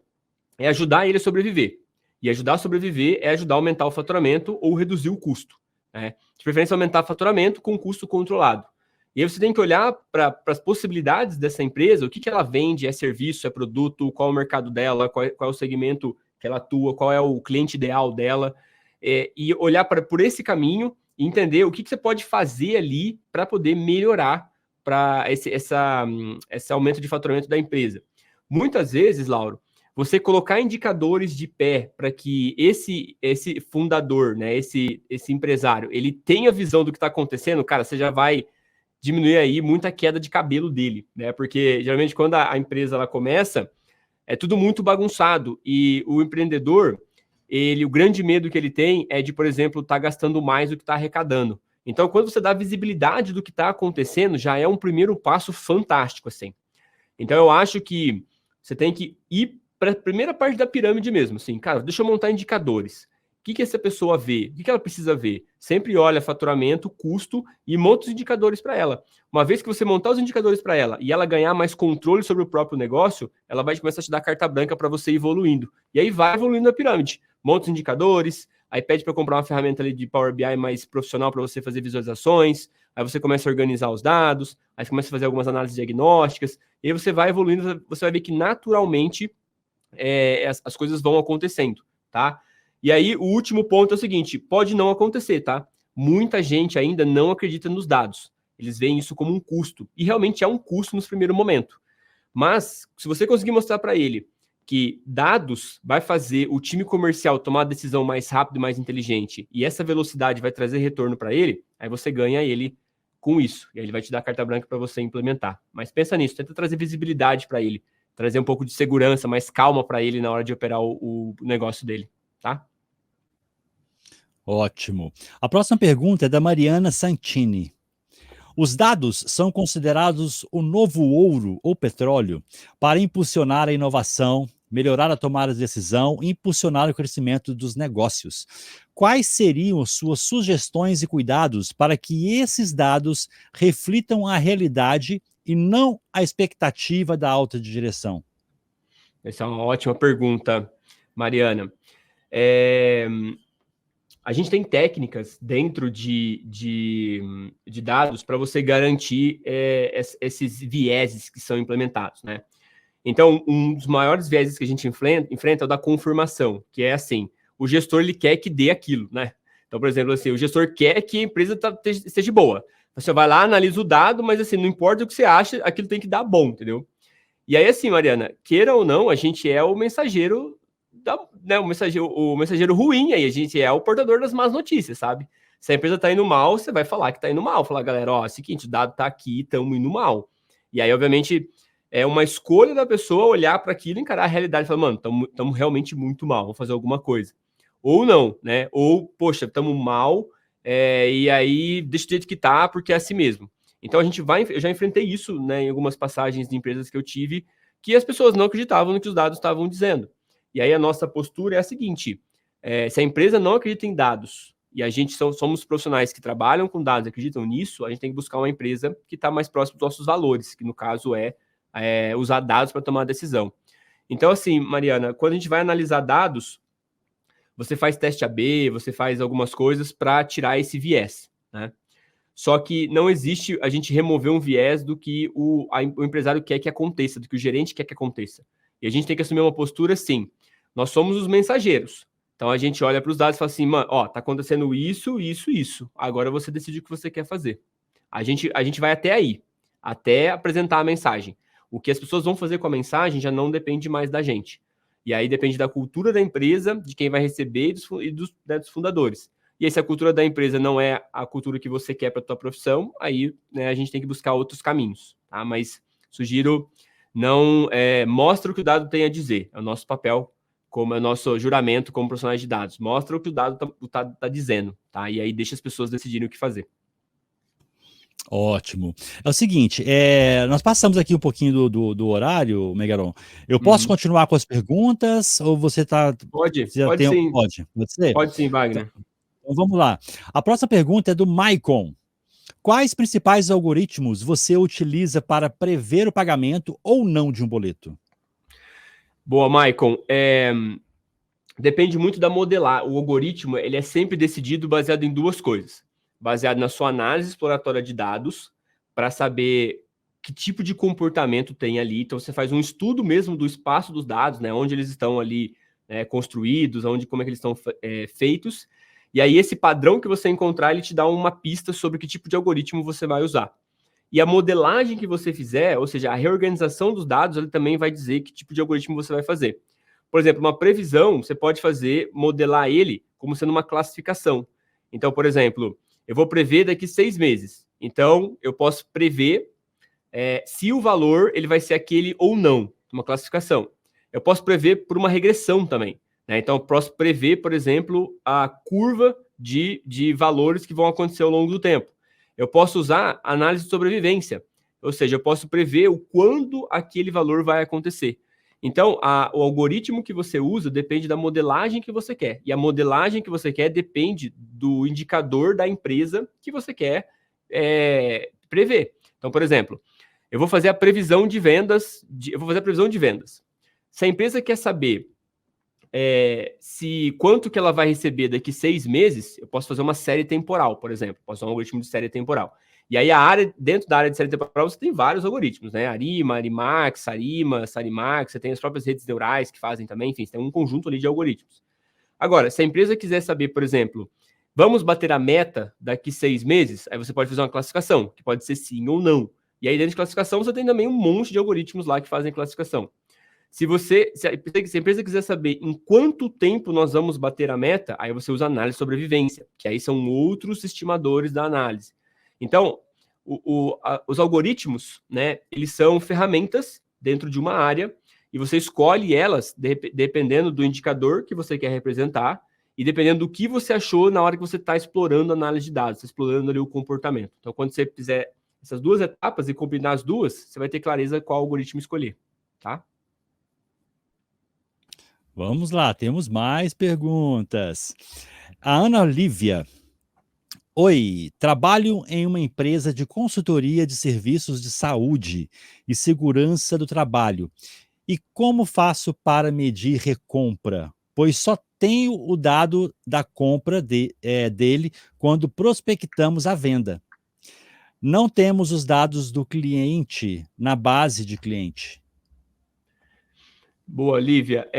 Speaker 2: é ajudar ele a sobreviver. E ajudar a sobreviver é ajudar a aumentar o faturamento ou reduzir o custo, né? De preferência, aumentar o faturamento com custo controlado. E aí você tem que olhar para as possibilidades dessa empresa, o que ela vende, é serviço, é produto, qual é o mercado dela, qual é o segmento que ela atua, qual é o cliente ideal dela, e olhar por esse caminho e entender o que você pode fazer ali para poder melhorar para esse aumento de faturamento da empresa. Muitas vezes, Lauro, você colocar indicadores de pé para que esse fundador, né, esse empresário, ele tenha visão do que está acontecendo, cara, você já vai diminuir aí muita queda de cabelo dele, né? Porque geralmente quando a empresa ela começa, é tudo muito bagunçado e o empreendedor, o grande medo que ele tem é de, por exemplo, estar gastando mais do que está arrecadando. Então, quando você dá visibilidade do que está acontecendo, já é um primeiro passo fantástico, assim. Então, eu acho que você tem que ir para a primeira parte da pirâmide mesmo, assim, cara, deixa eu montar indicadores. O que essa pessoa vê? O que ela precisa ver? Sempre olha faturamento, custo e monta os indicadores para ela. Uma vez que você montar os indicadores para ela e ela ganhar mais controle sobre o próprio negócio, ela vai começar a te dar carta branca para você ir evoluindo. E aí vai evoluindo a pirâmide. Monta os indicadores, aí pede para comprar uma ferramenta ali de Power BI mais profissional para você fazer visualizações, aí você começa a organizar os dados, aí você começa a fazer algumas análises diagnósticas, e aí você vai evoluindo, você vai ver que naturalmente as coisas vão acontecendo, tá? E aí, o último ponto é o seguinte, pode não acontecer, tá? Muita gente ainda não acredita nos dados. Eles veem isso como um custo. E realmente é um custo no primeiro momento. Mas, se você conseguir mostrar para ele que dados vai fazer o time comercial tomar a decisão mais rápido e mais inteligente, e essa velocidade vai trazer retorno para ele, aí você ganha ele com isso. E aí ele vai te dar carta branca para você implementar. Mas pensa nisso, tenta trazer visibilidade para ele, trazer um pouco de segurança, mais calma para ele na hora de operar o negócio dele, tá?
Speaker 1: Ótimo. A próxima pergunta é da Mariana Santini. Os dados são considerados o novo ouro ou petróleo para impulsionar a inovação, melhorar a tomada de decisão e impulsionar o crescimento dos negócios. Quais seriam suas sugestões e cuidados para que esses dados reflitam a realidade e não a expectativa da alta direção?
Speaker 2: Essa é uma ótima pergunta, Mariana. A gente tem técnicas dentro de dados para você garantir esses vieses que são implementados, né? Então, um dos maiores vieses que a gente enfrenta é o da confirmação, que é assim, o gestor ele quer que dê aquilo, né? Então, por exemplo, assim, o gestor quer que a empresa esteja boa. Você vai lá, analisa o dado, mas assim, não importa o que você acha, aquilo tem que dar bom, entendeu? E aí, assim, Mariana, queira ou não, a gente é o mensageiro o mensageiro ruim, aí a gente é o portador das más notícias, sabe? Se a empresa tá indo mal, você vai falar que tá indo mal. Falar, galera, ó, é o seguinte, o dado tá aqui, estamos indo mal. E aí, obviamente, é uma escolha da pessoa olhar para aquilo, encarar a realidade e falar, mano, estamos realmente muito mal, vamos fazer alguma coisa. Ou não, né? Ou, poxa, estamos mal, e aí deixa do jeito que tá, porque é assim mesmo. Então eu já enfrentei isso, né, em algumas passagens de empresas que eu tive, que as pessoas não acreditavam no que os dados estavam dizendo. E aí a nossa postura é a seguinte: se a empresa não acredita em dados e a gente somos profissionais que trabalham com dados, acreditam nisso, a gente tem que buscar uma empresa que está mais próxima dos nossos valores, que no caso é usar dados para tomar decisão. Então, assim, Mariana, quando a gente vai analisar dados, você faz teste AB, você faz algumas coisas para tirar esse viés, né? Só que não existe a gente remover um viés do que o empresário quer que aconteça, do que o gerente quer que aconteça. E a gente tem que assumir uma postura assim. Nós somos os mensageiros. Então a gente olha para os dados e fala assim, mano, ó, tá acontecendo isso, isso, isso. Agora você decide o que você quer fazer. A gente vai até aí, até apresentar a mensagem. O que as pessoas vão fazer com a mensagem já não depende mais da gente. E aí depende da cultura da empresa, de quem vai receber e dos fundadores. E aí, se a cultura da empresa não é a cultura que você quer para a tua profissão, aí, né, a gente tem que buscar outros caminhos, tá? Mas sugiro não mostra o que o dado tem a dizer. É o nosso papel, como é o nosso juramento como profissionais de dados. Mostra o que o dado tá dizendo, tá? E aí deixa as pessoas decidirem o que fazer.
Speaker 1: Ótimo. É o seguinte, nós passamos aqui um pouquinho do horário, Megaron. Eu posso continuar com as perguntas ou você tá...
Speaker 2: Pode
Speaker 1: sim. Pode ser?
Speaker 2: Pode sim, Wagner.
Speaker 1: Então vamos lá. A próxima pergunta é do Maicon. Quais principais algoritmos você utiliza para prever o pagamento ou não de um boleto?
Speaker 2: Boa, Maicon. Depende muito da modelar. O algoritmo ele é sempre decidido baseado em duas coisas. Baseado na sua análise exploratória de dados, para saber que tipo de comportamento tem ali. Então, você faz um estudo mesmo do espaço dos dados, né, onde eles estão ali construídos, como é que eles estão feitos. E aí, esse padrão que você encontrar, ele te dá uma pista sobre que tipo de algoritmo você vai usar. E a modelagem que você fizer, ou seja, a reorganização dos dados, ele também vai dizer que tipo de algoritmo você vai fazer. Por exemplo, uma previsão, você pode modelar ele como sendo uma classificação. Então, por exemplo, eu vou prever daqui 6 meses. Então, eu posso prever se o valor ele vai ser aquele ou não, uma classificação. Eu posso prever por uma regressão também, né? Então, eu posso prever, por exemplo, a curva de valores que vão acontecer ao longo do tempo. Eu posso usar análise de sobrevivência, ou seja, eu posso prever o quando aquele valor vai acontecer. Então, o algoritmo que você usa depende da modelagem que você quer. E a modelagem que você quer depende do indicador da empresa que você quer prever. Então, por exemplo, eu vou fazer a previsão de vendas. Se a empresa quer saber quanto que ela vai receber daqui 6 meses, eu posso fazer uma série temporal, por exemplo. Posso usar um algoritmo de série temporal. E aí, dentro da área de série temporal, você tem vários algoritmos, né? Arima, Arimax, Sarima, Sarimax, você tem as próprias redes neurais que fazem também, enfim, você tem um conjunto ali de algoritmos. Agora, se a empresa quiser saber, por exemplo, vamos bater a meta daqui 6 meses, aí você pode fazer uma classificação, que pode ser sim ou não. E aí, dentro de classificação, você tem também um monte de algoritmos lá que fazem classificação. Se a empresa quiser saber em quanto tempo nós vamos bater a meta, aí você usa análise de sobrevivência, que aí são outros estimadores da análise. Então, os algoritmos, né, eles são ferramentas dentro de uma área e você escolhe elas dependendo do indicador que você quer representar e dependendo do que você achou na hora que você está explorando a análise de dados, explorando ali o comportamento. Então, quando você fizer essas duas etapas e combinar as duas, você vai ter clareza qual algoritmo escolher, tá?
Speaker 1: Vamos lá, temos mais perguntas. A Ana Lívia. Oi, trabalho em uma empresa de consultoria de serviços de saúde e segurança do trabalho. E como faço para medir recompra? Pois só tenho o dado da compra dele quando prospectamos a venda. Não temos os dados do cliente na base de cliente.
Speaker 2: Boa, Lívia.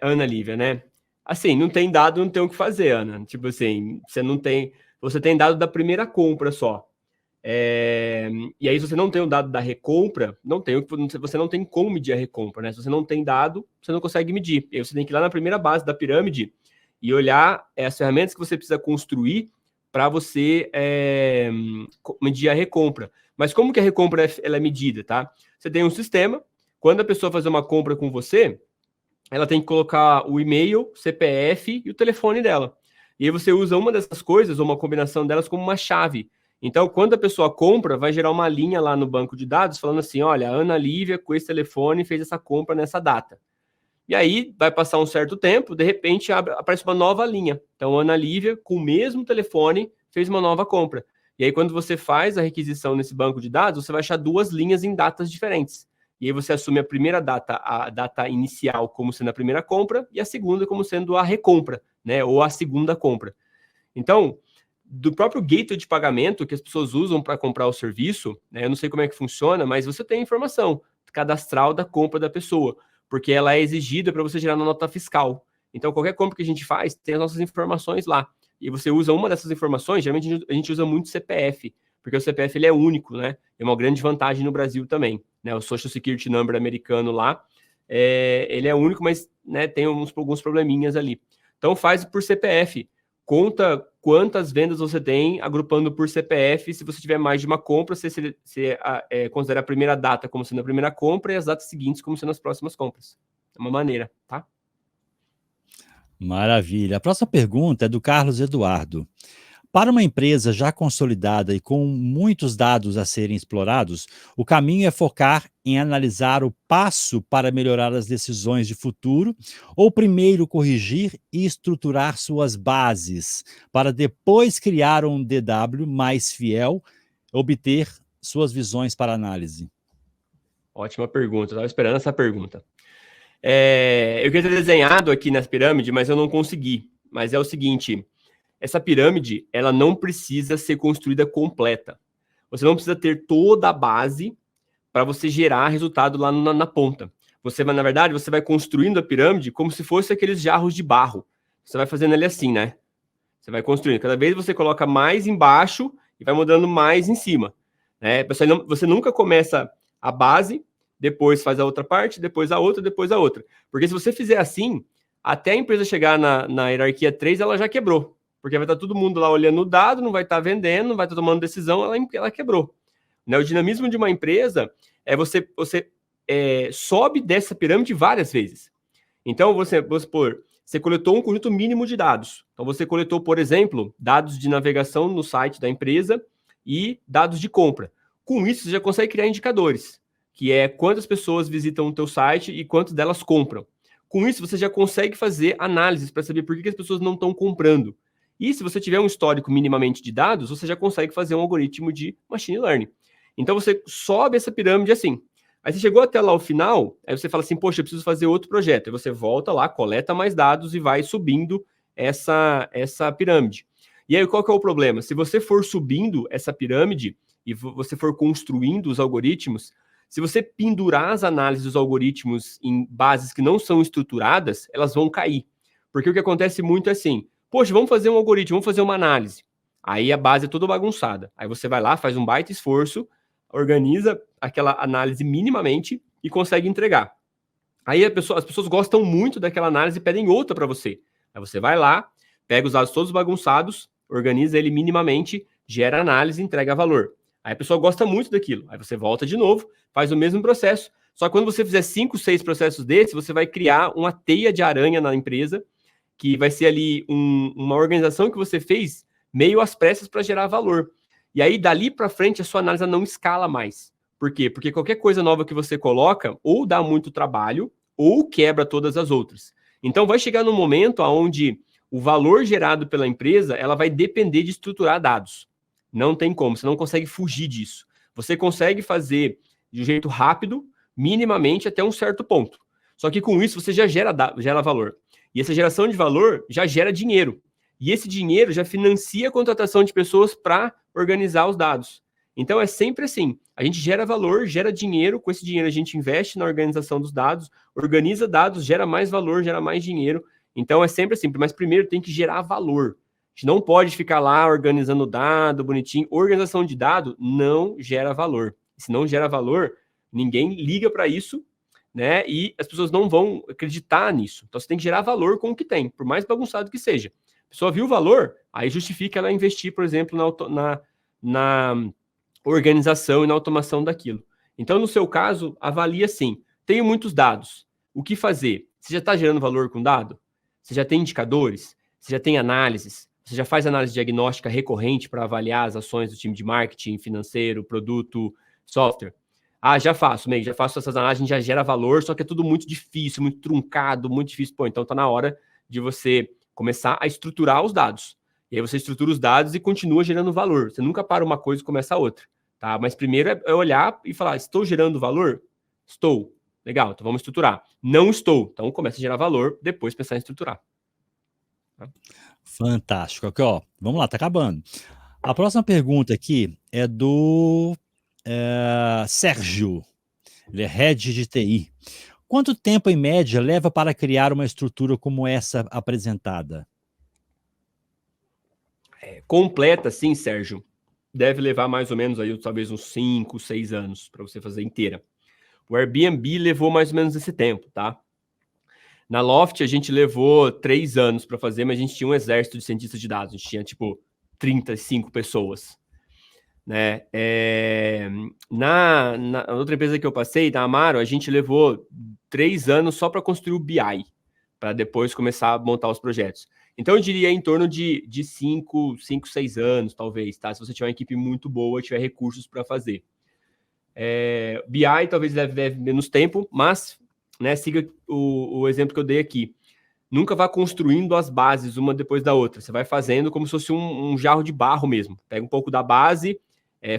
Speaker 2: Ana Lívia, né? Assim, não tem dado, não tem o que fazer, Ana. Tipo assim, você tem dado da primeira compra só. E aí, se você não tem o dado da recompra, você não tem como medir a recompra, né? Se você não tem dado, você não consegue medir. E aí você tem que ir lá na primeira base da pirâmide e olhar as ferramentas que você precisa construir para você medir a recompra. Mas como que a recompra ela é medida, tá? Você tem um sistema, quando a pessoa fazer uma compra com você, ela tem que colocar o e-mail, CPF e o telefone dela. E aí você usa uma dessas coisas, ou uma combinação delas, como uma chave. Então, quando a pessoa compra, vai gerar uma linha lá no banco de dados falando assim, olha, a Ana Lívia, com esse telefone, fez essa compra nessa data. E aí, vai passar um certo tempo, de repente, aparece uma nova linha. Então, a Ana Lívia, com o mesmo telefone, fez uma nova compra. E aí, quando você faz a requisição nesse banco de dados, você vai achar 2 linhas em datas diferentes. E aí você assume a primeira data, a data inicial como sendo a primeira compra, e a segunda como sendo a recompra, né? Ou a segunda compra. Então, do próprio gateway de pagamento que as pessoas usam para comprar o serviço, né? Eu não sei como é que funciona, mas você tem informação cadastral da compra da pessoa, porque ela é exigida para você gerar na nota fiscal. Então, qualquer compra que a gente faz, tem as nossas informações lá. E você usa uma dessas informações, geralmente a gente usa muito CPF, porque o CPF ele é único, né? É uma grande vantagem no Brasil também, né? O Social Security Number americano lá, ele é único, mas né, tem alguns probleminhas ali. Então faz por CPF, conta quantas vendas você tem, agrupando por CPF. Se você tiver mais de uma compra, você considera a primeira data como sendo a primeira compra e as datas seguintes como sendo as próximas compras. É uma maneira, tá?
Speaker 1: Maravilha. A próxima pergunta é do Carlos Eduardo. Para uma empresa já consolidada e com muitos dados a serem explorados, o caminho é focar em analisar o passo para melhorar as decisões de futuro ou primeiro corrigir e estruturar suas bases para depois criar um DW mais fiel, obter suas visões para análise?
Speaker 2: Ótima pergunta, eu estava esperando essa pergunta. Eu queria ter desenhado aqui na pirâmide, mas eu não consegui. Mas é o seguinte... Essa pirâmide, ela não precisa ser construída completa. Você não precisa ter toda a base para você gerar resultado lá na ponta. Na verdade, você vai construindo a pirâmide como se fosse aqueles jarros de barro. Você vai fazendo ele assim, né? Você vai construindo. Cada vez você coloca mais embaixo e vai mudando mais em cima. Né? Você nunca começa a base, depois faz a outra parte, depois a outra, depois a outra. Porque se você fizer assim, até a empresa chegar na hierarquia 3, ela já quebrou. Porque vai estar todo mundo lá olhando o dado, não vai estar vendendo, não vai estar tomando decisão, ela quebrou. Né? O dinamismo de uma empresa é você sobe dessa pirâmide várias vezes. Então, vamos supor, você coletou um conjunto mínimo de dados. Então, você coletou, por exemplo, dados de navegação no site da empresa e dados de compra. Com isso, você já consegue criar indicadores, que é quantas pessoas visitam o teu site e quantas delas compram. Com isso, você já consegue fazer análises para saber por que as pessoas não estão comprando. E se você tiver um histórico minimamente de dados, você já consegue fazer um algoritmo de machine learning. Então, você sobe essa pirâmide assim. Aí você chegou até lá o final, aí você fala assim, poxa, eu preciso fazer outro projeto. Aí você volta lá, coleta mais dados e vai subindo essa pirâmide. E aí, qual que é o problema? Se você for subindo essa pirâmide e você for construindo os algoritmos, se você pendurar as análises dos algoritmos em bases que não são estruturadas, elas vão cair. Porque o que acontece muito é assim, poxa, vamos fazer um algoritmo, vamos fazer uma análise. Aí a base é toda bagunçada. Aí você vai lá, faz um baita esforço, organiza aquela análise minimamente e consegue entregar. Aí as pessoas gostam muito daquela análise e pedem outra para você. Aí você vai lá, pega os dados todos bagunçados, organiza ele minimamente, gera análise e entrega valor. Aí a pessoa gosta muito daquilo. Aí você volta de novo, faz o mesmo processo. Só que quando você fizer 5, 6 processos desses, você vai criar uma teia de aranha na empresa, que vai ser ali uma organização que você fez meio às pressas para gerar valor. E aí, dali para frente, a sua análise não escala mais. Por quê? Porque qualquer coisa nova que você coloca, ou dá muito trabalho, ou quebra todas as outras. Então, vai chegar num momento onde o valor gerado pela empresa, ela vai depender de estruturar dados. Não tem como, você não consegue fugir disso. Você consegue fazer de um jeito rápido, minimamente, até um certo ponto. Só que com isso, você já gera valor. E essa geração de valor já gera dinheiro. E esse dinheiro já financia a contratação de pessoas para organizar os dados. Então, é sempre assim. A gente gera valor, gera dinheiro. Com esse dinheiro, a gente investe na organização dos dados, organiza dados, gera mais valor, gera mais dinheiro. Então, é sempre assim. Mas primeiro tem que gerar valor. A gente não pode ficar lá organizando dado bonitinho. Organização de dado não gera valor. Se não gera valor, ninguém liga para isso, né? E as pessoas não vão acreditar nisso. Então, você tem que gerar valor com o que tem, por mais bagunçado que seja. A pessoa viu o valor, aí justifica ela investir, por exemplo, na organização e na automação daquilo. Então, no seu caso, avalia assim, tenho muitos dados, o que fazer? Você já está gerando valor com dado? Você já tem indicadores? Você já tem análises? Você já faz análise diagnóstica recorrente para avaliar as ações do time de marketing, financeiro, produto, software? Ah, já faço, Meg, já faço essas análises, já gera valor, só que é tudo muito difícil, muito truncado, muito difícil. Pô, então está na hora de você começar a estruturar os dados. E aí você estrutura os dados e continua gerando valor. Você nunca para uma coisa e começa a outra, tá? Mas primeiro é olhar e falar, estou gerando valor? Estou. Legal, então vamos estruturar. Não estou. Então começa a gerar valor, depois pensar em estruturar. Tá?
Speaker 1: Fantástico. Aqui, ó, vamos lá, tá acabando. A próxima pergunta aqui é do Sérgio. Ele é head de TI. Quanto tempo, em média, leva para criar uma estrutura como essa apresentada?
Speaker 2: Completa, sim, Sérgio. Deve levar mais ou menos aí, talvez uns 5, 6 anos para você fazer inteira. O Airbnb levou mais ou menos esse tempo, tá? Na Loft, a gente levou 3 anos para fazer, mas a gente tinha um exército de cientistas de dados. A gente tinha, tipo, 35 pessoas. Né? Na outra empresa que eu passei, da Amaro, a gente levou 3 anos só para construir o BI, para depois começar a montar os projetos. Então, eu diria em torno de 5, 6 anos, talvez, tá? Se você tiver uma equipe muito boa, tiver recursos para fazer. BI talvez leve menos tempo, mas, né, siga o exemplo que eu dei aqui. Nunca vá construindo as bases uma depois da outra. Você vai fazendo como se fosse um jarro de barro mesmo. Pega um pouco da base,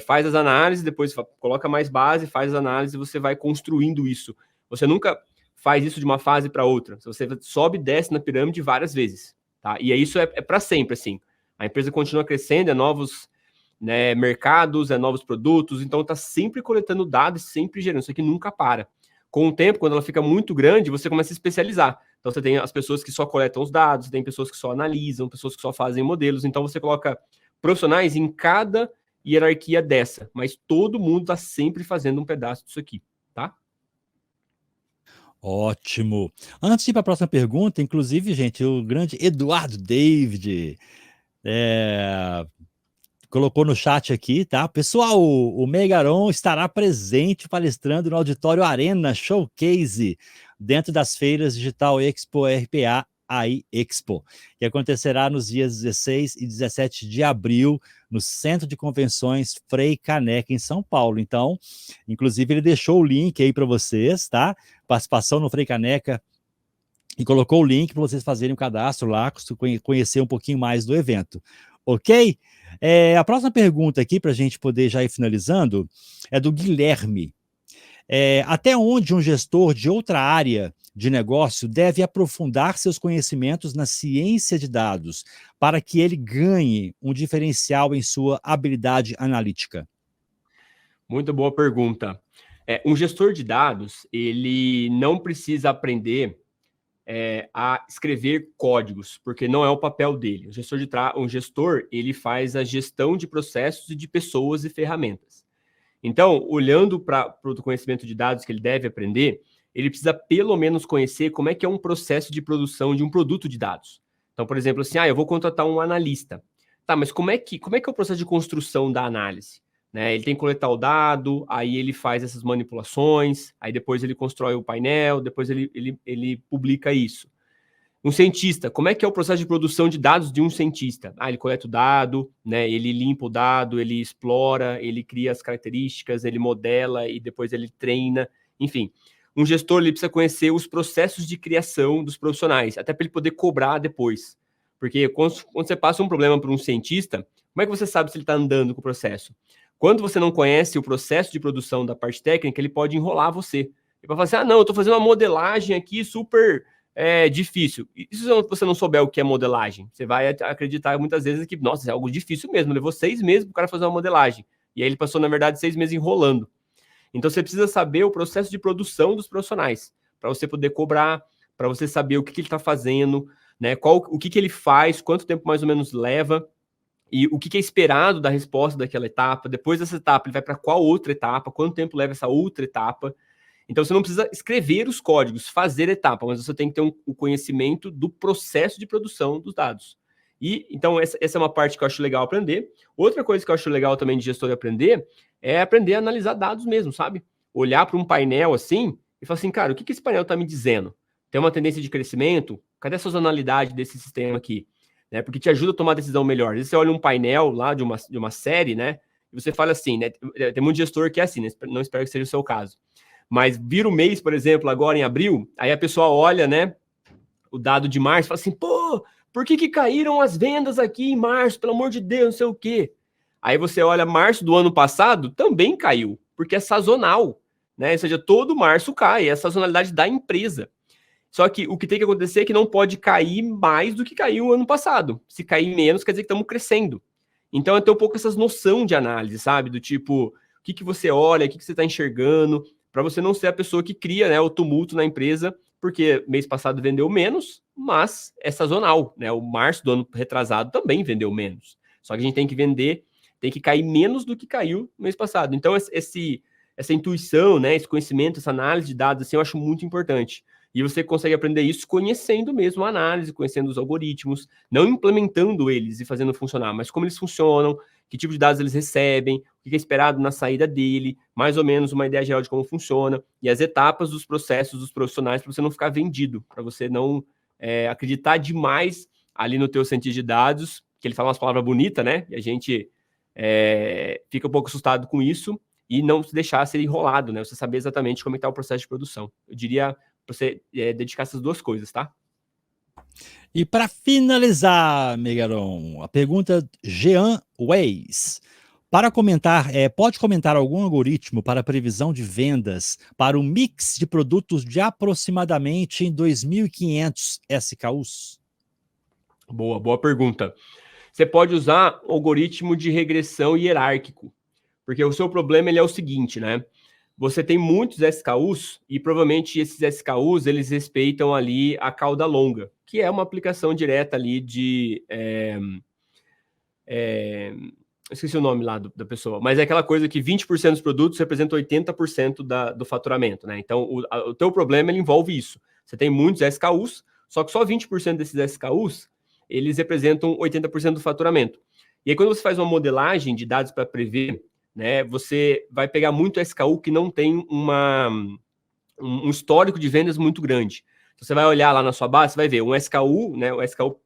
Speaker 2: faz as análises, depois coloca mais base, faz as análises e você vai construindo isso. Você nunca faz isso de uma fase para outra. Você sobe e desce na pirâmide várias vezes. Tá? E isso é para sempre, assim. A empresa continua crescendo, novos, né, mercados, novos produtos, então está sempre coletando dados, sempre gerando. Isso aqui nunca para. Com o tempo, quando ela fica muito grande, você começa a especializar. Então, você tem as pessoas que só coletam os dados, tem pessoas que só analisam, pessoas que só fazem modelos. Então, você coloca profissionais em cada hierarquia dessa, mas todo mundo está sempre fazendo um pedaço disso aqui, tá?
Speaker 1: Ótimo. Antes de ir para a próxima pergunta, inclusive, gente, o grande Eduardo David colocou no chat aqui, tá? Pessoal, o Megaron estará presente palestrando no Auditório Arena Showcase, dentro das feiras Digital Expo RPA AI Expo, que acontecerá nos dias 16 e 17 de abril, no Centro de Convenções Frei Caneca, em São Paulo. Então, inclusive, ele deixou o link aí para vocês, tá? Participação no Frei Caneca, e colocou o link para vocês fazerem o cadastro lá, conhecer um pouquinho mais do evento. Ok? A próxima pergunta aqui, para a gente poder já ir finalizando, é do Guilherme. Até onde um gestor de outra área de negócio deve aprofundar seus conhecimentos na ciência de dados para que ele ganhe um diferencial em sua habilidade analítica?
Speaker 2: Muito boa pergunta. Um gestor de dados, ele não precisa aprender a escrever códigos, porque não é o papel dele. Um gestor, ele faz a gestão de processos e de pessoas e ferramentas. Então, olhando para o conhecimento de dados que ele deve aprender, ele precisa pelo menos conhecer como é que é um processo de produção de um produto de dados. Então, por exemplo, assim, eu vou contratar um analista. Tá, mas como é que é o processo de construção da análise? Né? Ele tem que coletar o dado, aí ele faz essas manipulações, aí depois ele constrói o painel, depois ele publica isso. Um cientista, como é que é o processo de produção de dados de um cientista? Ele coleta o dado, né? Ele limpa o dado, ele explora, ele cria as características, ele modela e depois ele treina, enfim. Um gestor ele precisa conhecer os processos de criação dos profissionais, até para ele poder cobrar depois. Porque quando você passa um problema para um cientista, como é que você sabe se ele está andando com o processo? Quando você não conhece o processo de produção da parte técnica, ele pode enrolar você. Ele vai falar assim, não, eu estou fazendo uma modelagem aqui super difícil. E se você não souber o que é modelagem, você vai acreditar muitas vezes que, nossa, é algo difícil mesmo, levou 6 meses para o cara fazer uma modelagem. E aí ele passou, na verdade, 6 meses enrolando. Então você precisa saber o processo de produção dos profissionais, para você poder cobrar, para você saber o que ele está fazendo, né? O que ele faz, quanto tempo mais ou menos leva, e o que é esperado da resposta daquela etapa. Depois dessa etapa, ele vai para qual outra etapa, quanto tempo leva essa outra etapa. Então, você não precisa escrever os códigos, fazer etapa, mas você tem que ter um conhecimento do processo de produção dos dados. E, então, essa é uma parte que eu acho legal aprender. Outra coisa que eu acho legal também de gestor aprender é aprender a analisar dados mesmo, sabe? Olhar para um painel assim e falar assim, cara, o que esse painel está me dizendo? Tem uma tendência de crescimento? Cadê a sazonalidade desse sistema aqui? Né? Porque te ajuda a tomar decisão melhor. Às vezes você olha um painel lá de uma série, né? E você fala assim, né? Tem muito gestor que é assim, né? Não espero que seja o seu caso. Mas vira o mês, por exemplo, agora em abril, aí a pessoa olha, né, o dado de março e fala assim, pô, por que caíram as vendas aqui em março? Pelo amor de Deus, não sei o quê. Aí você olha março do ano passado, também caiu, porque é sazonal, né? Ou seja, todo março cai, é a sazonalidade da empresa. Só que o que tem que acontecer é que não pode cair mais do que caiu o ano passado. Se cair menos, quer dizer que estamos crescendo. Então, é ter um pouco essas noção de análise, sabe? Do tipo, o que você olha, o que você está enxergando, para você não ser a pessoa que cria, né, o tumulto na empresa, porque mês passado vendeu menos, mas é sazonal, né? O março do ano retrasado também vendeu menos. Só que a gente tem que vender, tem que cair menos do que caiu no mês passado. Então, essa intuição, né, esse conhecimento, essa análise de dados, assim, eu acho muito importante. E você consegue aprender isso conhecendo mesmo a análise, conhecendo os algoritmos, não implementando eles e fazendo funcionar, mas como eles funcionam, que tipo de dados eles recebem, o que é esperado na saída dele, mais ou menos uma ideia geral de como funciona, e as etapas dos processos dos profissionais para você não ficar vendido, para você não acreditar demais ali no teu cientista de dados, que ele fala umas palavras bonitas, né? E a gente fica um pouco assustado com isso, e não se deixar ser enrolado, né? Você saber exatamente como está o processo de produção. Eu diria para você dedicar essas duas coisas, tá?
Speaker 1: E para finalizar, Megaron, a pergunta Jean Weiss. Para comentar, pode comentar algum algoritmo para previsão de vendas para um mix de produtos de aproximadamente em 2.500 SKUs?
Speaker 2: Boa pergunta. Você pode usar algoritmo de regressão hierárquico, porque o seu problema ele é o seguinte, né? Você tem muitos SKUs e provavelmente esses SKUs eles respeitam ali a cauda longa, que é uma aplicação direta ali esqueci o nome lá da pessoa, mas é aquela coisa que 20% dos produtos representam 80% do faturamento, né? Então, o teu problema, ele envolve isso. Você tem muitos SKUs, só que só 20% desses SKUs, eles representam 80% do faturamento. E aí, quando você faz uma modelagem de dados para prever, né, você vai pegar muito SKU que não tem um histórico de vendas muito grande. Então, você vai olhar lá na sua base, você vai ver um SKU, né? O SKU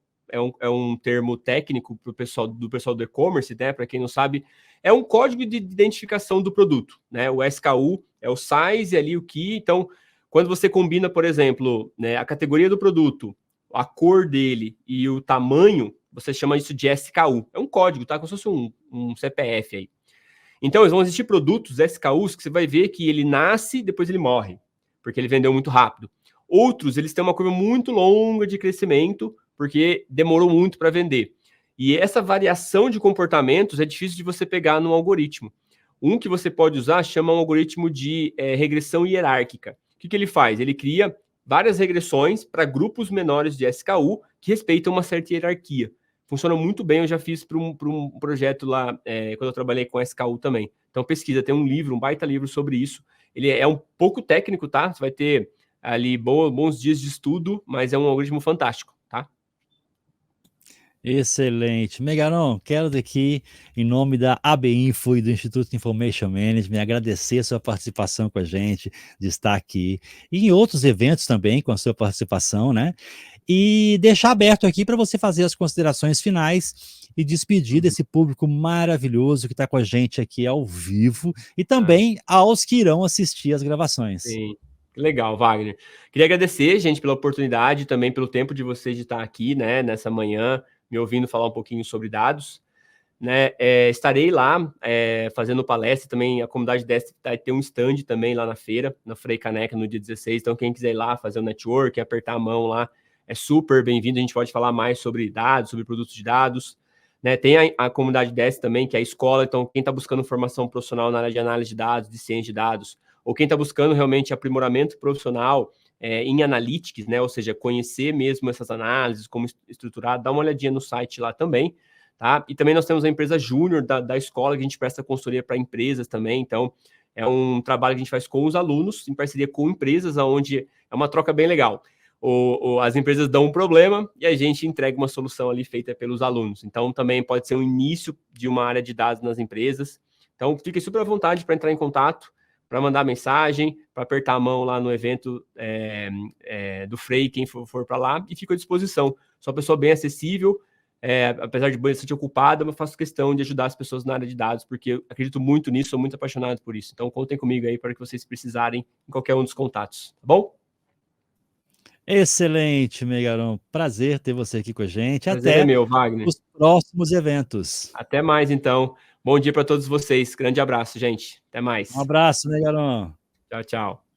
Speaker 2: é um termo técnico pro pessoal do e-commerce, né? Para quem não sabe, é um código de identificação do produto, né? O SKU é o size ali, o key. Então, quando você combina, por exemplo, né, a categoria do produto, a cor dele e o tamanho, você chama isso de SKU. É um código, tá? Como se fosse um CPF aí. Então, vão existir produtos SKUs que você vai ver que ele nasce e depois ele morre, porque ele vendeu muito rápido. Outros, eles têm uma curva muito longa de crescimento, porque demorou muito para vender. E essa variação de comportamentos é difícil de você pegar num algoritmo. Um que você pode usar chama um algoritmo de regressão hierárquica. O que ele faz? Ele cria várias regressões para grupos menores de SKU que respeitam uma certa hierarquia. Funciona muito bem, eu já fiz para um projeto lá, quando eu trabalhei com SKU também. Então pesquisa, tem um livro, um baita livro sobre isso. Ele é um pouco técnico, tá? Você vai ter ali bons dias de estudo, mas é um algoritmo fantástico, tá?
Speaker 1: Excelente. Megaron, quero daqui, em nome da ABInfo e do Instituto Information Management, agradecer a sua participação com a gente, de estar aqui, e em outros eventos também, com a sua participação, né? E deixar aberto aqui para você fazer as considerações finais e despedir desse público maravilhoso que está com a gente aqui ao vivo, e também aos que irão assistir as gravações.
Speaker 2: Sim. Legal, Wagner. Queria agradecer, gente, pela oportunidade, também pelo tempo de vocês de estar aqui, né, nessa manhã, me ouvindo falar um pouquinho sobre dados, né? Estarei lá fazendo palestra também. A comunidade Dest vai ter um stand também lá na feira, na Frei Caneca, no dia 16. Então, quem quiser ir lá fazer o network, apertar a mão lá, é super bem-vindo. A gente pode falar mais sobre dados, sobre produtos de dados, né? Tem a comunidade Dest também, que é a escola. Então, quem está buscando formação profissional na área de análise de dados, de ciência de dados, ou quem está buscando realmente aprimoramento profissional em analytics, né? Ou seja, conhecer mesmo essas análises, como estruturar, dá uma olhadinha no site lá também, tá? E também nós temos a empresa júnior da escola, que a gente presta consultoria para empresas também. Então, é um trabalho que a gente faz com os alunos, em parceria com empresas, onde é uma troca bem legal. As empresas dão um problema e a gente entrega uma solução ali feita pelos alunos. Então, também pode ser um início de uma área de dados nas empresas. Então, fique super à vontade para entrar em contato, para mandar mensagem, para apertar a mão lá no evento do Frei, quem for para lá, e fico à disposição. Sou uma pessoa bem acessível, apesar de bastante ocupada, eu faço questão de ajudar as pessoas na área de dados, porque eu acredito muito nisso, sou muito apaixonado por isso. Então, contem comigo aí para que vocês precisarem em qualquer um dos contatos, tá bom?
Speaker 1: Excelente, Megaron. Prazer ter você aqui com a gente.
Speaker 2: Prazer
Speaker 1: Até
Speaker 2: é meu, Wagner.
Speaker 1: os próximos eventos.
Speaker 2: Até mais, então. Bom dia para todos vocês. Grande abraço, gente. Até mais.
Speaker 1: Um abraço, Megaron.
Speaker 2: Tchau, tchau.